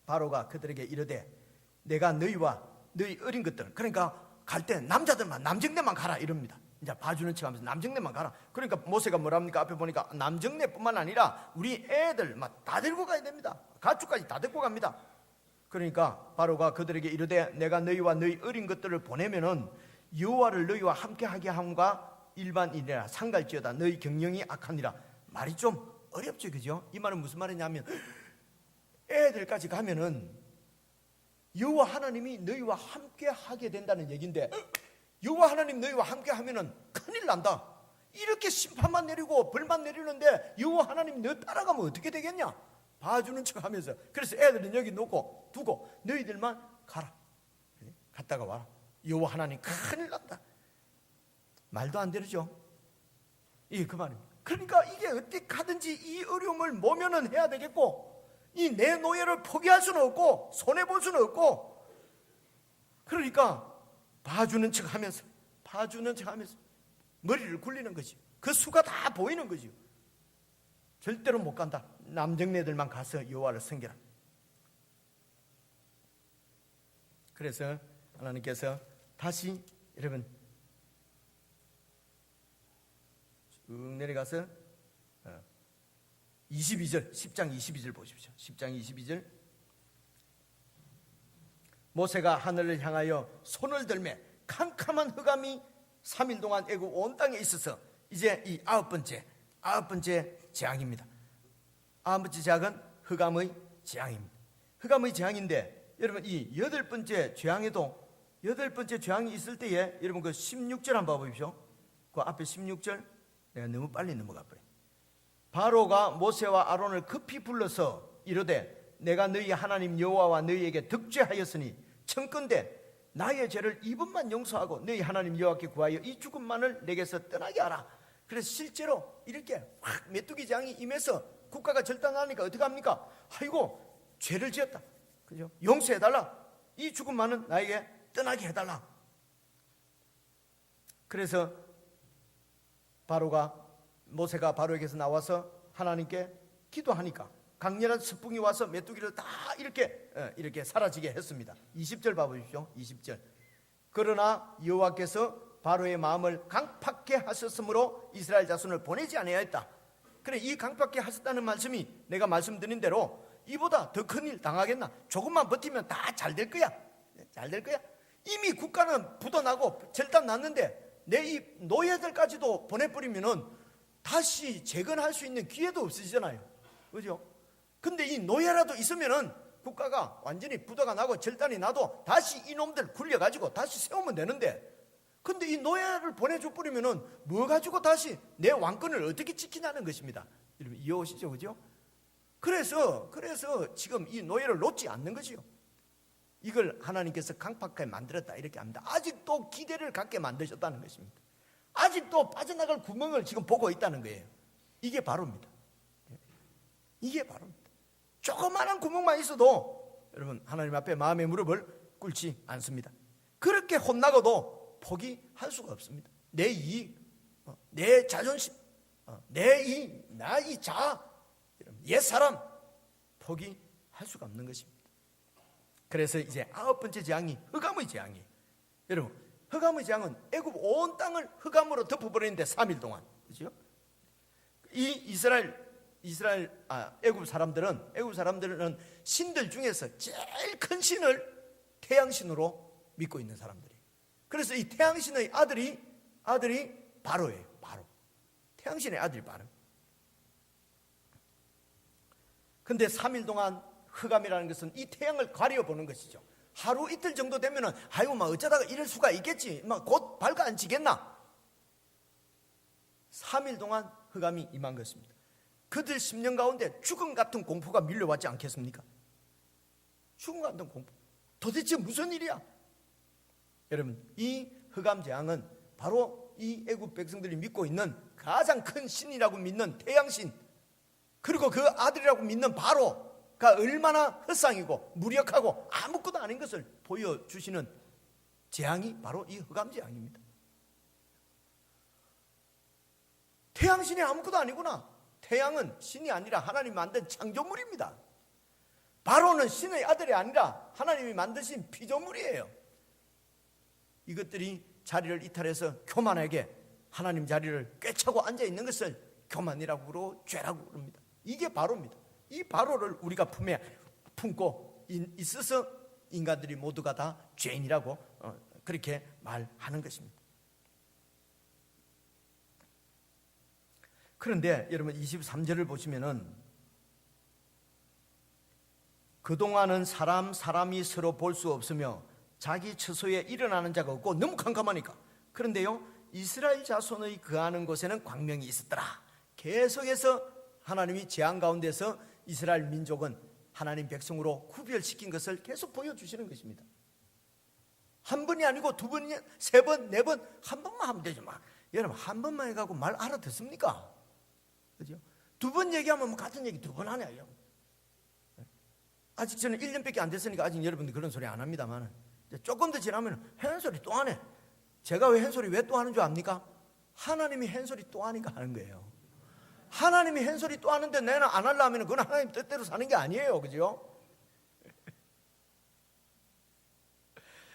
바로가 그들에게 이르되 내가 너희와 너희 어린 것들, 그러니까 갈 때 남자들만, 남정네만 가라 이럽니다. 이제 봐주는 척하면서 남정네만 가라. 그러니까 모세가 뭐랍니까? 앞에 보니까 남정네뿐만 아니라 우리 애들 막 다 데리고 가야 됩니다. 가축까지 다 데리고 갑니다. 그러니까 바로가 그들에게 이르되 내가 너희와 너희 어린 것들을 보내면은 여호와를 너희와 함께하게 함과 일반이니라 상갈지어다 너희 경영이 악하니라. 말이 좀 어렵죠, 그죠? 이 말은 무슨 말이냐면, 애들까지 가면은 여호와 하나님이 너희와 함께 하게 된다는 얘기인데, 여호와 하나님 너희와 함께 하면은 큰일 난다. 이렇게 심판만 내리고 벌만 내리는데 여호와 하나님 너 따라가면 어떻게 되겠냐? 봐주는 척 하면서, 그래서 애들은 여기 놓고 두고 너희들만 가라. 갔다가 와라. 여호와 하나님 큰일 난다. 말도 안 되죠. 이게 그 말입니다. 그러니까 이게 어떻게 하든지 이 어려움을 모면은 해야 되겠고, 이 내 노예를 포기할 수는 없고 손해볼 수는 없고, 그러니까 봐주는 척 하면서 머리를 굴리는 거지. 그 수가 다 보이는 거지. 절대로 못 간다. 남정네들만 가서 여호와를 섬겨라. 그래서 하나님께서 다시 여러분 쭉 내려가서 22절, 10장 22절 보십시오. 10장 22절. 모세가 하늘을 향하여 손을 들매 캄캄한 흑암이 3일 동안 애굽 온 땅에 있어서, 이제 이 아홉 번째 재앙입니다. 아홉 번째 재앙은 흑암의 재앙입니다. 흑암의 재앙인데, 여러분 이 여덟 번째 재앙에도 여덟 번째 재앙이 있을 때에, 여러분 그 16절 한번 봐보십시오. 그 앞에 16절 내가 너무 빨리 넘어가 버려. 바로가 모세와 아론을 급히 불러서 이르되 내가 너희 하나님 여호와와 너희에게 득죄하였으니 청컨대 나의 죄를 이번만 용서하고 너희 하나님 여호와께 구하여 이 죽음만을 내게서 떠나게 하라. 그래서 실제로 이렇게 확 메뚜기 재앙이 임해서 국가가 절단하니까 어떻게 합니까? 아이고 죄를 지었다, 그죠? 용서해달라. 이 죽음만은 나에게 떠나게 해달라. 그래서 모세가 바로에게서 나와서 하나님께 기도하니까 강렬한 스풍이 와서 메뚜기를 다 이렇게 사라지게 했습니다. 20절 봐보십시오. 20절. 그러나 여호와께서 바로의 마음을 강팍게 하셨으므로 이스라엘 자손을 보내지 아니하였다. 그래, 이 강팍게 하셨다는 말씀이 내가 말씀드린 대로 이보다 더 큰일 당하겠나? 조금만 버티면 다 잘 될 거야. 잘 될 거야. 이미 국가는 부도나고 절단 났는데 내 이 노예들까지도 보내버리면은 다시 재건할 수 있는 기회도 없으시잖아요. 그죠? 근데 이 노예라도 있으면은 국가가 완전히 부도가 나고 절단이 나도 다시 이놈들 굴려가지고 다시 세우면 되는데, 근데 이 노예를 보내줘 버리면은 뭐 가지고 다시 내 왕권을 어떻게 지키냐는 것입니다. 여러분 이해오시죠? 그죠? 그래서 지금 이 노예를 놓지 않는 거지요. 이걸 하나님께서 강팍하게 만들었다 이렇게 합니다. 아직도 기대를 갖게 만드셨다는 것입니다. 아직도 빠져나갈 구멍을 지금 보고 있다는 거예요. 이게 바로입니다. 이게 바로입니다. 조그마한 구멍만 있어도 여러분 하나님 앞에 마음의 무릎을 꿇지 않습니다. 그렇게 혼나고도 포기할 수가 없습니다. 내 이익, 내 자존심, 나 이 자아, 옛사람 포기할 수가 없는 것입니다. 그래서 이제 9번째 재앙이 흑암의 재앙이에요. 여러분 흑암의 재앙은 애굽 온 땅을 흑암으로 덮어버리는데 3일 동안, 그렇죠? 이 애굽 사람들은 신들 중에서 제일 큰 신을 태양신으로 믿고 있는 사람들이에요. 그래서 이 태양신의 아들이 바로예요. 바로 태양신의 아들이 바로. 근데 3일 동안 흑암이라는 것은 이 태양을 가려보는 것이죠. 하루 이틀 정도 되면은 아이고 막 어쩌다가 이럴 수가 있겠지, 막 곧 밝아지겠나. 3일 동안 흑암이 임한 것입니다. 그들 10년 가운데 죽음 같은 공포가 밀려왔지 않겠습니까? 죽음 같은 공포. 도대체 무슨 일이야? 여러분 이 흑암 재앙은 바로 이 애굽 백성들이 믿고 있는 가장 큰 신이라고 믿는 태양신, 그리고 그 아들이라고 믿는 바로가 얼마나 헛상이고 무력하고 아무것도 아닌 것을 보여주시는 재앙이 바로 이 흑암 재앙입니다. 태양신이 아무것도 아니구나. 태양은 신이 아니라 하나님이 만든 창조물입니다. 바로는 신의 아들이 아니라 하나님이 만드신 피조물이에요. 이것들이 자리를 이탈해서 교만하게 하나님 자리를 꿰차고 앉아있는 것을 교만이라고 죄라고 부릅니다. 이게 바로입니다. 이 바로를 우리가 품고 있어서 인간들이 모두가 다 죄인이라고 그렇게 말하는 것입니다. 그런데 여러분 23절을 보시면은 그동안은 사람이 서로 볼 수 없으며 자기 처소에 일어나는 자가 없고 너무 캄캄하니까. 그런데요 이스라엘 자손의 거하는 곳에는 광명이 있었더라. 계속해서 하나님이 재앙 가운데서 이스라엘 민족은 하나님 백성으로 구별시킨 것을 계속 보여주시는 것입니다. 한 번이 아니고 두 번이, 세 번, 네 번, 한 번만 하면 되죠. 여러분 한 번만 해가고 말 알아듣습니까? 그죠? 두 번 얘기하면 같은 얘기 두 번 하냐요. 아직 저는 1년밖에 안 됐으니까 아직 여러분들 그런 소리 안 합니다만 조금 더 지나면 헨소리 또 하네. 제가 왜 헨소리 왜 또 하는 줄 압니까? 하나님이 헨소리 또 하니까 하는 거예요. 하나님이 헨소리 또 하는데 내는 안 하려면 그건 하나님 뜻대로 사는 게 아니에요. 그죠?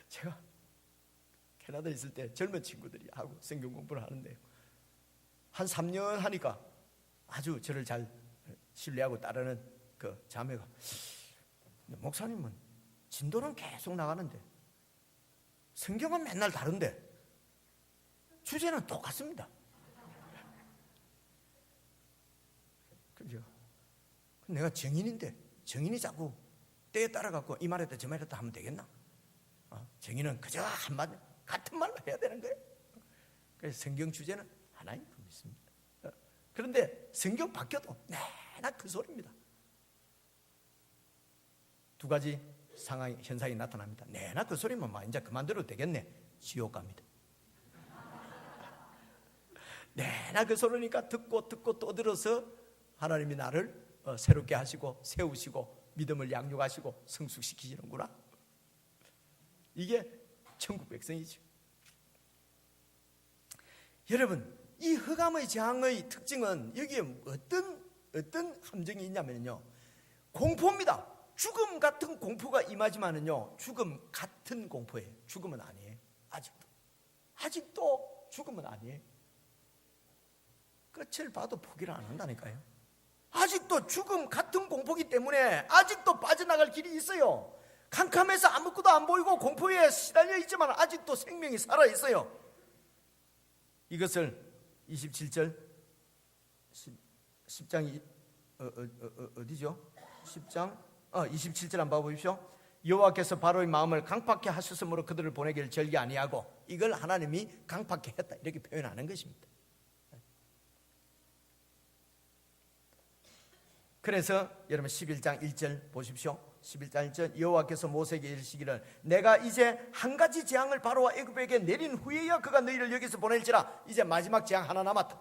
제가 캐나다에 있을 때 젊은 친구들이 하고 성경 공부를 하는데 한 3년 하니까 아주 저를 잘 신뢰하고 따르는 그 자매가, 목사님은 진도는 계속 나가는데 성경은 맨날 다른데 주제는 똑같습니다. 그죠? 내가 정인인데 정인이 자꾸 때에 따라 갖고 이 말했다 저 말했다 하면 되겠나? 정인은 그저 한마디 같은 말로 해야 되는 거예요. 그래서 성경 주제는 하나님 믿습니다. 그런데 성경 바뀌어도 내나 그 소리입니다. 두 가지 상황 현상이 나타납니다. 내나 그 소리면 막 이제 그만 들어도 되겠네. 지옥 갑니다. 내나 그 소리니까 듣고 또 들어서 하나님이 나를 새롭게 하시고 세우시고 믿음을 양육하시고 성숙시키시는구나. 이게 천국 백성이죠. 여러분, 이 흑암의 재앙의 특징은 여기에 어떤 함정이 있냐면요, 공포입니다. 죽음 같은 공포가 임하지만은요, 죽음 같은 공포예요. 죽음은 아니에요. 아직도 죽음은 아니에요. 끝을 봐도 포기를 안 한다니까요. 아직도 죽음 같은 공포기 때문에 아직도 빠져나갈 길이 있어요. 캄캄해서 아무것도 안 보이고 공포에 시달려 있지만 아직도 생명이 살아 있어요. 이것을 27절 10장이 어디죠? 10장 27절 한번 봐보십시오. 여호와께서 바로의 마음을 강팍케 하셨으므로 그들을 보내기를 절개 아니하고, 이걸 하나님이 강팍케 했다 이렇게 표현하는 것입니다. 그래서 여러분 11장 1절 보십시오. 11장 1절, 여호와께서 모세에게 이르시기를 내가 이제 한 가지 재앙을 바로와 애굽에게 내린 후에야 그가 너희를 여기서 보낼지라. 이제 마지막 재앙 하나 남았다.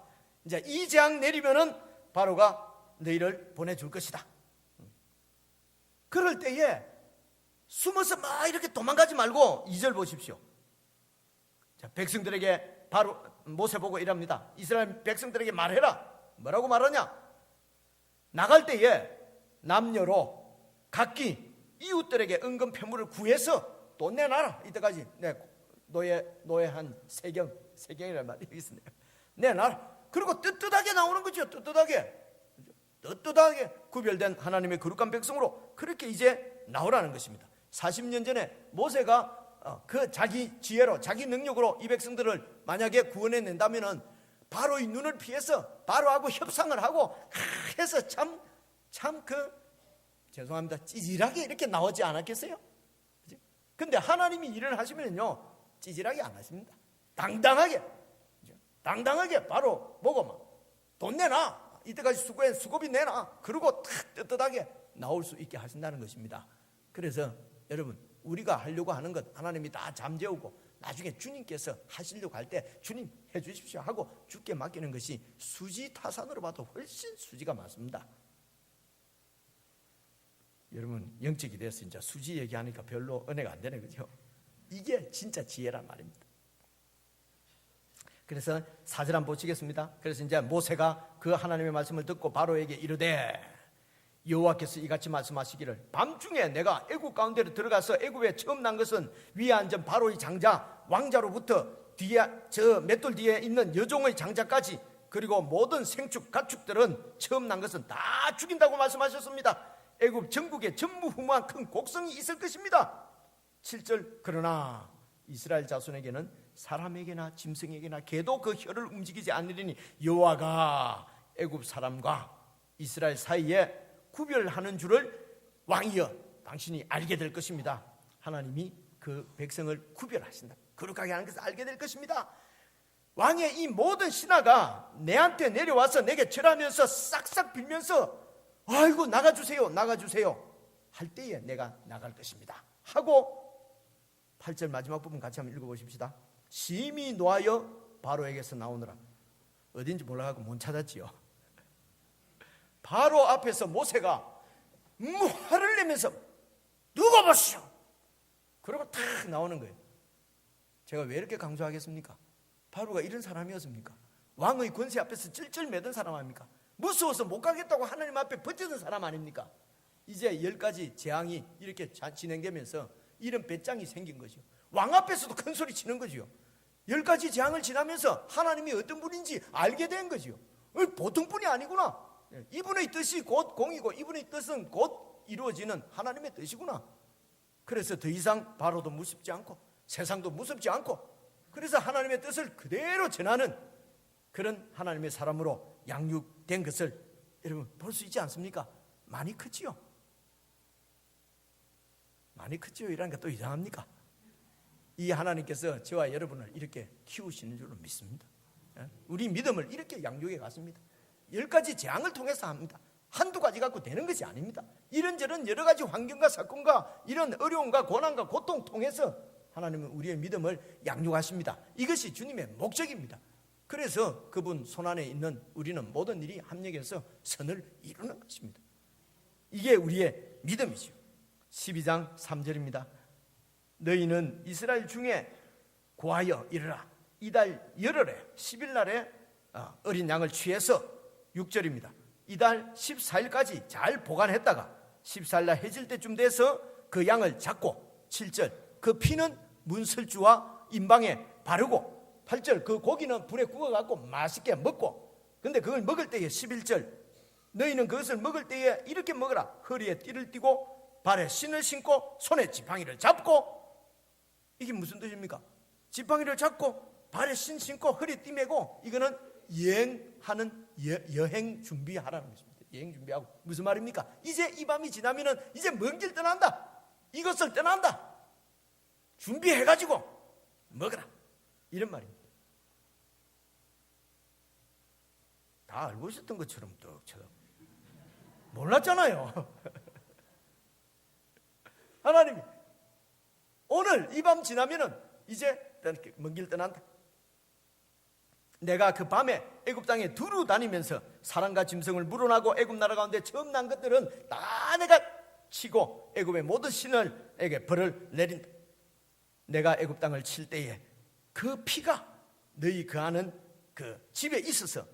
이제 이 재앙 내리면은 바로가 너희를 보내줄 것이다. 그럴 때에 숨어서 막 이렇게 도망가지 말고 2절 보십시오. 자, 백성들에게 바로 모세 보고 이랍니다. 이스라엘 백성들에게 말해라. 뭐라고 말하냐? 나갈 때에 남녀로 각기 이웃들에게 은금 편물을 구해서 돈 내놔라. 이때까지 노예한 세경이라는 말이 여기 있네요. 내놔라. 그리고 떳떳하게 나오는 거죠. 떳떳하게 구별된 하나님의 거룩한 백성으로 그렇게 이제 나오라는 것입니다. 40년 전에 모세가 그 자기 지혜로 자기 능력으로 이 백성들을 만약에 구원해낸다면은 바로의 눈을 피해서 바로하고 협상을 하고 해서 죄송합니다, 찌질하게 이렇게 나오지 않았겠어요? 근데 하나님이 일을 하시면요 찌질하게 안 하십니다. 당당하게 바로 보고 막 돈 내놔. 이때까지 수고한 수고비 내놔. 그리고 탁 떳떳하게 나올 수 있게 하신다는 것입니다. 그래서 여러분, 우리가 하려고 하는 것 하나님이 다 잠재우고 나중에 주님께서 하시려고 할 때 주님 해주십시오 하고 주께 맡기는 것이 수지타산으로 봐도 훨씬 수지가 많습니다. 여러분, 영적이 돼서 이제 수지 얘기하니까 별로 은혜가 안 되네, 그죠? 이게 진짜 지혜란 말입니다. 그래서 4절 한번 보시겠습니다. 그래서 이제 모세가 그 하나님의 말씀을 듣고 바로에게 이르되 여호와께서 이같이 말씀하시기를 밤중에 내가 애굽 가운데로 들어가서 애굽에 처음 난 것은 위에 앉은 바로의 장자 왕자로부터 뒤에 저 맷돌 뒤에 있는 여종의 장자까지 그리고 모든 생축 가축들은 처음 난 것은 다 죽인다고 말씀하셨습니다. 애굽 전국에 전무후무한 큰 곡성이 있을 것입니다. 7절, 그러나 이스라엘 자손에게는 사람에게나 짐승에게나 개도 그 혀를 움직이지 않으리니 여호와가 애굽 사람과 이스라엘 사이에 구별하는 줄을 왕이여 당신이 알게 될 것입니다. 하나님이 그 백성을 구별하신다. 거룩하게 하는 것을 알게 될 것입니다. 왕의 이 모든 신하가 내한테 내려와서 내게 절하면서 싹싹 빌면서 아이고 나가주세요 할 때에 내가 나갈 것입니다 하고 8절 마지막 부분 같이 한번 읽어보십시다. 심히 노하여 바로에게서 나오느라. 어딘지 몰라가지고 못 찾았지요. 바로 앞에서 모세가 화를 내면서 누가 보시오 그러고 탁 나오는 거예요. 제가 왜 이렇게 강조하겠습니까? 바로가 이런 사람이었습니까? 왕의 권세 앞에서 찔찔 매던 사람 아닙니까? 무서워서 못 가겠다고 하나님 앞에 버티던 사람 아닙니까? 이제 10가지 재앙이 이렇게 진행되면서 이런 배짱이 생긴 거죠. 왕 앞에서도 큰 소리 치는 거죠. 10가지 재앙을 지나면서 하나님이 어떤 분인지 알게 된 거죠. 보통 분이 아니구나. 이분의 뜻이 곧 공이고 이분의 뜻은 곧 이루어지는 하나님의 뜻이구나. 그래서 더 이상 바로도 무섭지 않고 세상도 무섭지 않고 그래서 하나님의 뜻을 그대로 전하는 그런 하나님의 사람으로 양육된 것을 여러분 볼 수 있지 않습니까? 많이 크지요. 많이 크지요 이라니까 또 이상합니까? 이 하나님께서 저와 여러분을 이렇게 키우시는 줄로 믿습니다. 우리 믿음을 이렇게 양육해 갔습니다. 10가지 재앙을 통해서 합니다. 한두 가지 갖고 되는 것이 아닙니다. 이런저런 여러 가지 환경과 사건과 이런 어려움과 고난과 고통 통해서 하나님은 우리의 믿음을 양육하십니다. 이것이 주님의 목적입니다. 그래서 그분 손안에 있는 우리는 모든 일이 합력해서 선을 이루는 것입니다. 이게 우리의 믿음이죠. 12장 3절입니다. 너희는 이스라엘 중에 고하여 이르라. 이달 열흘에 10일 날에 어린 양을 취해서 6절입니다. 이달 14일까지 잘 보관했다가 14일 날 해질 때쯤 돼서 그 양을 잡고 7절 그 피는 문설주와 임방에 바르고 8절 그 고기는 불에 구워갖고 맛있게 먹고 근데 그걸 먹을 때에 11절 너희는 그것을 먹을 때에 이렇게 먹으라. 허리에 띠를 띠고 발에 신을 신고 손에 지팡이를 잡고 이게 무슨 뜻입니까? 지팡이를 잡고 발에 신 신고 허리에 띠 매고 이거는 여행하는 여행 준비하라는 것입니다. 여행 준비하고 무슨 말입니까? 이제 이 밤이 지나면은 이제 먼 길 떠난다. 이것을 떠난다. 준비해가지고 먹으라. 이런 말입니다. 다 알고 있었던 것처럼 떡처럼 몰랐잖아요. 하나님이 오늘 이 밤 지나면은 이제 먼 길 떠난다. 내가 그 밤에 애굽 땅에 두루 다니면서 사람과 짐승을 물어나고 애굽 나라 가운데 처음 난 것들은 다 내가 치고 애굽의 모든 신을에게 벌을 내린다. 내가 애굽 땅을 칠 때에 그 피가 너희 거하는 그 집에 있어서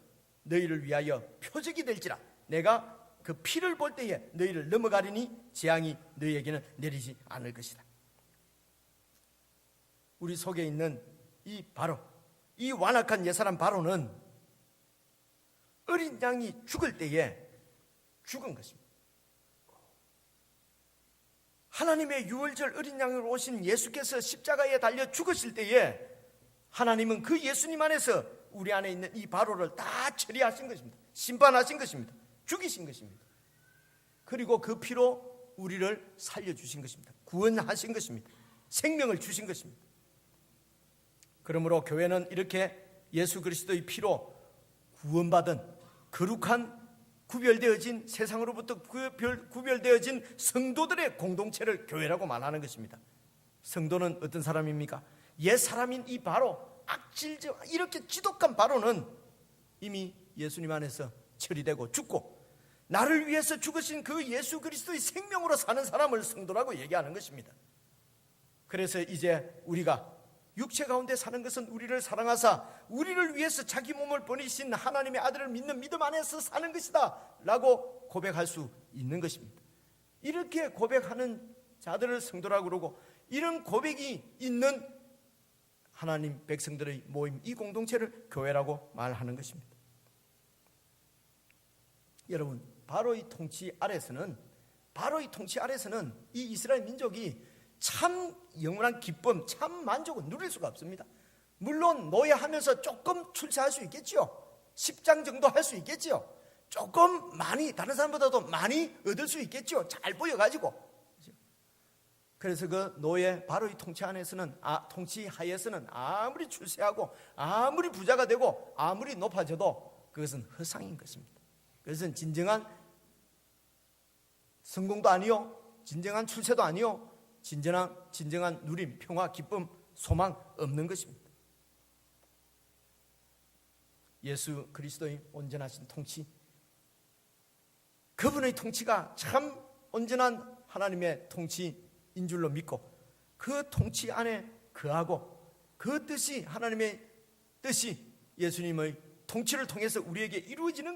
너희를 위하여 표적이 될지라. 내가 그 피를 볼 때에 너희를 넘어가리니 재앙이 너희에게는 내리지 않을 것이다. 우리 속에 있는 이 바로 이 완악한 옛사람 바로는 어린 양이 죽을 때에 죽은 것입니다. 하나님의 유월절 어린 양으로 오신 예수께서 십자가에 달려 죽으실 때에 하나님은 그 예수님 안에서 우리 안에 있는 이 바로를 다 처리하신 것입니다. 심판하신 것입니다. 죽이신 것입니다. 그리고 그 피로 우리를 살려주신 것입니다. 구원하신 것입니다. 생명을 주신 것입니다. 그러므로 교회는 이렇게 예수 그리스도의 피로 구원받은 거룩한 구별되어진 세상으로부터 구별되어진 성도들의 공동체를 교회라고 말하는 것입니다. 성도는 어떤 사람입니까? 옛 사람인 이 바로 악질적 이렇게 지독한 바로는 이미 예수님 안에서 처리되고 죽고 나를 위해서 죽으신 그 예수 그리스도의 생명으로 사는 사람을 성도라고 얘기하는 것입니다. 그래서 이제 우리가 육체 가운데 사는 것은 우리를 사랑하사 우리를 위해서 자기 몸을 보내신 하나님의 아들을 믿는 믿음 안에서 사는 것이다 라고 고백할 수 있는 것입니다. 이렇게 고백하는 자들을 성도라고 그러고 이런 고백이 있는 하나님 백성들의 모임 이 공동체를 교회라고 말하는 것입니다. 여러분 바로의 통치 아래서는 이 이스라엘 민족이 참 영원한 기쁨, 참 만족을 누릴 수가 없습니다. 물론 노예하면서 조금 출세할 수 있겠죠. 10장 정도 할 수 있겠죠. 조금 많이 다른 사람보다도 많이 얻을 수 있겠죠. 잘 보여가지고. 그래서 그 노예 바로의 통치 안에서는 통치 하에서는 아무리 출세하고 아무리 부자가 되고 아무리 높아져도 그것은 허상인 것입니다. 그것은 진정한 성공도 아니요, 진정한 출세도 아니요, 진정한 누림, 평화, 기쁨, 소망 없는 것입니다. 예수 그리스도의 온전하신 통치, 그분의 통치가 참 온전한 하나님의 통치인 줄로 믿고 그 통치 안에 거하고 그 뜻이 하나님의 뜻이 예수님의 통치를 통해서 우리에게 이루어지는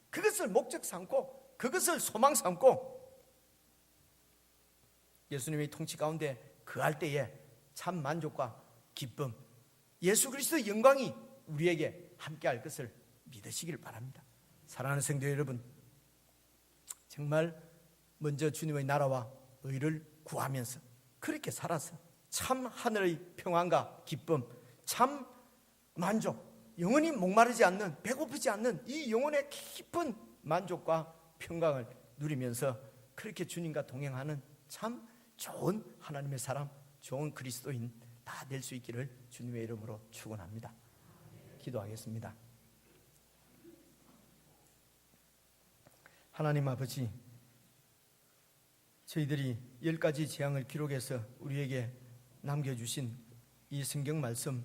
그것을 목적 삼고 그것을 소망 삼고 예수님의 통치 가운데 거할 때에 참 만족과 기쁨, 예수 그리스도의 영광이 우리에게 함께할 것을 믿으시길 바랍니다. 사랑하는 성도 여러분, 정말 먼저 주님의 나라와 의를 구하면서 그렇게 살아서 참 하늘의 평안과 기쁨, 참 만족, 영원히 목마르지 않는, 배고프지 않는 이 영혼의 깊은 만족과 평강을 누리면서 그렇게 주님과 동행하는 참 좋은 하나님의 사람, 좋은 그리스도인 다 될 수 있기를 주님의 이름으로 축원합니다. 기도하겠습니다. 하나님 아버지, 저희들이 10가지 재앙을 기록해서 우리에게 남겨주신 이 성경 말씀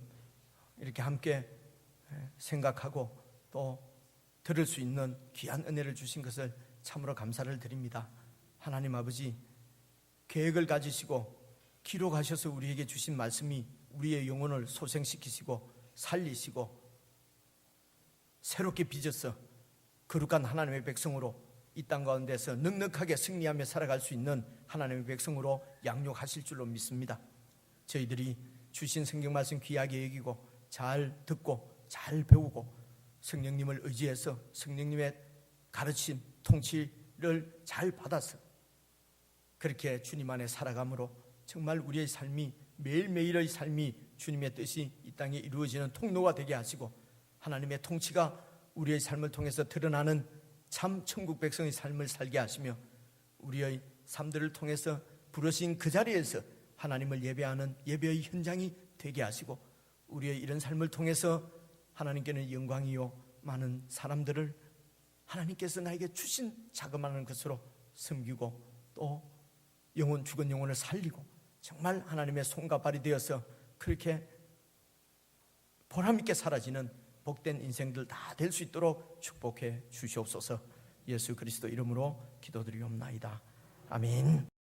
이렇게 함께 생각하고 또 들을 수 있는 귀한 은혜를 주신 것을 참으로 감사를 드립니다. 하나님 아버지, 계획을 가지시고 기록하셔서 우리에게 주신 말씀이 우리의 영혼을 소생시키시고 살리시고 새롭게 빚어서 거룩한 하나님의 백성으로 이 땅 가운데서 넉넉하게 승리하며 살아갈 수 있는 하나님의 백성으로 양육하실 줄로 믿습니다. 저희들이 주신 성경 말씀 귀하게 여기고 잘 듣고 잘 배우고 성령님을 의지해서 성령님의 가르침, 통치를 잘 받아서 그렇게 주님 안에 살아감으로 정말 우리의 삶이 매일매일의 삶이 주님의 뜻이 이 땅에 이루어지는 통로가 되게 하시고 하나님의 통치가 우리의 삶을 통해서 드러나는 참 천국 백성의 삶을 살게 하시며 우리의 삶들을 통해서 부르신 그 자리에서 하나님을 예배하는 예배의 현장이 되게 하시고 우리의 이런 삶을 통해서 하나님께는 영광이요 많은 사람들을 하나님께서 나에게 주신 자그마한 것으로 섬기고 또 죽은 영혼을 살리고 정말 하나님의 손과 발이 되어서 그렇게 보람있게 사라지는 복된 인생들 다 될 수 있도록 축복해 주시옵소서. 예수 그리스도 이름으로 기도드리옵나이다. 아멘.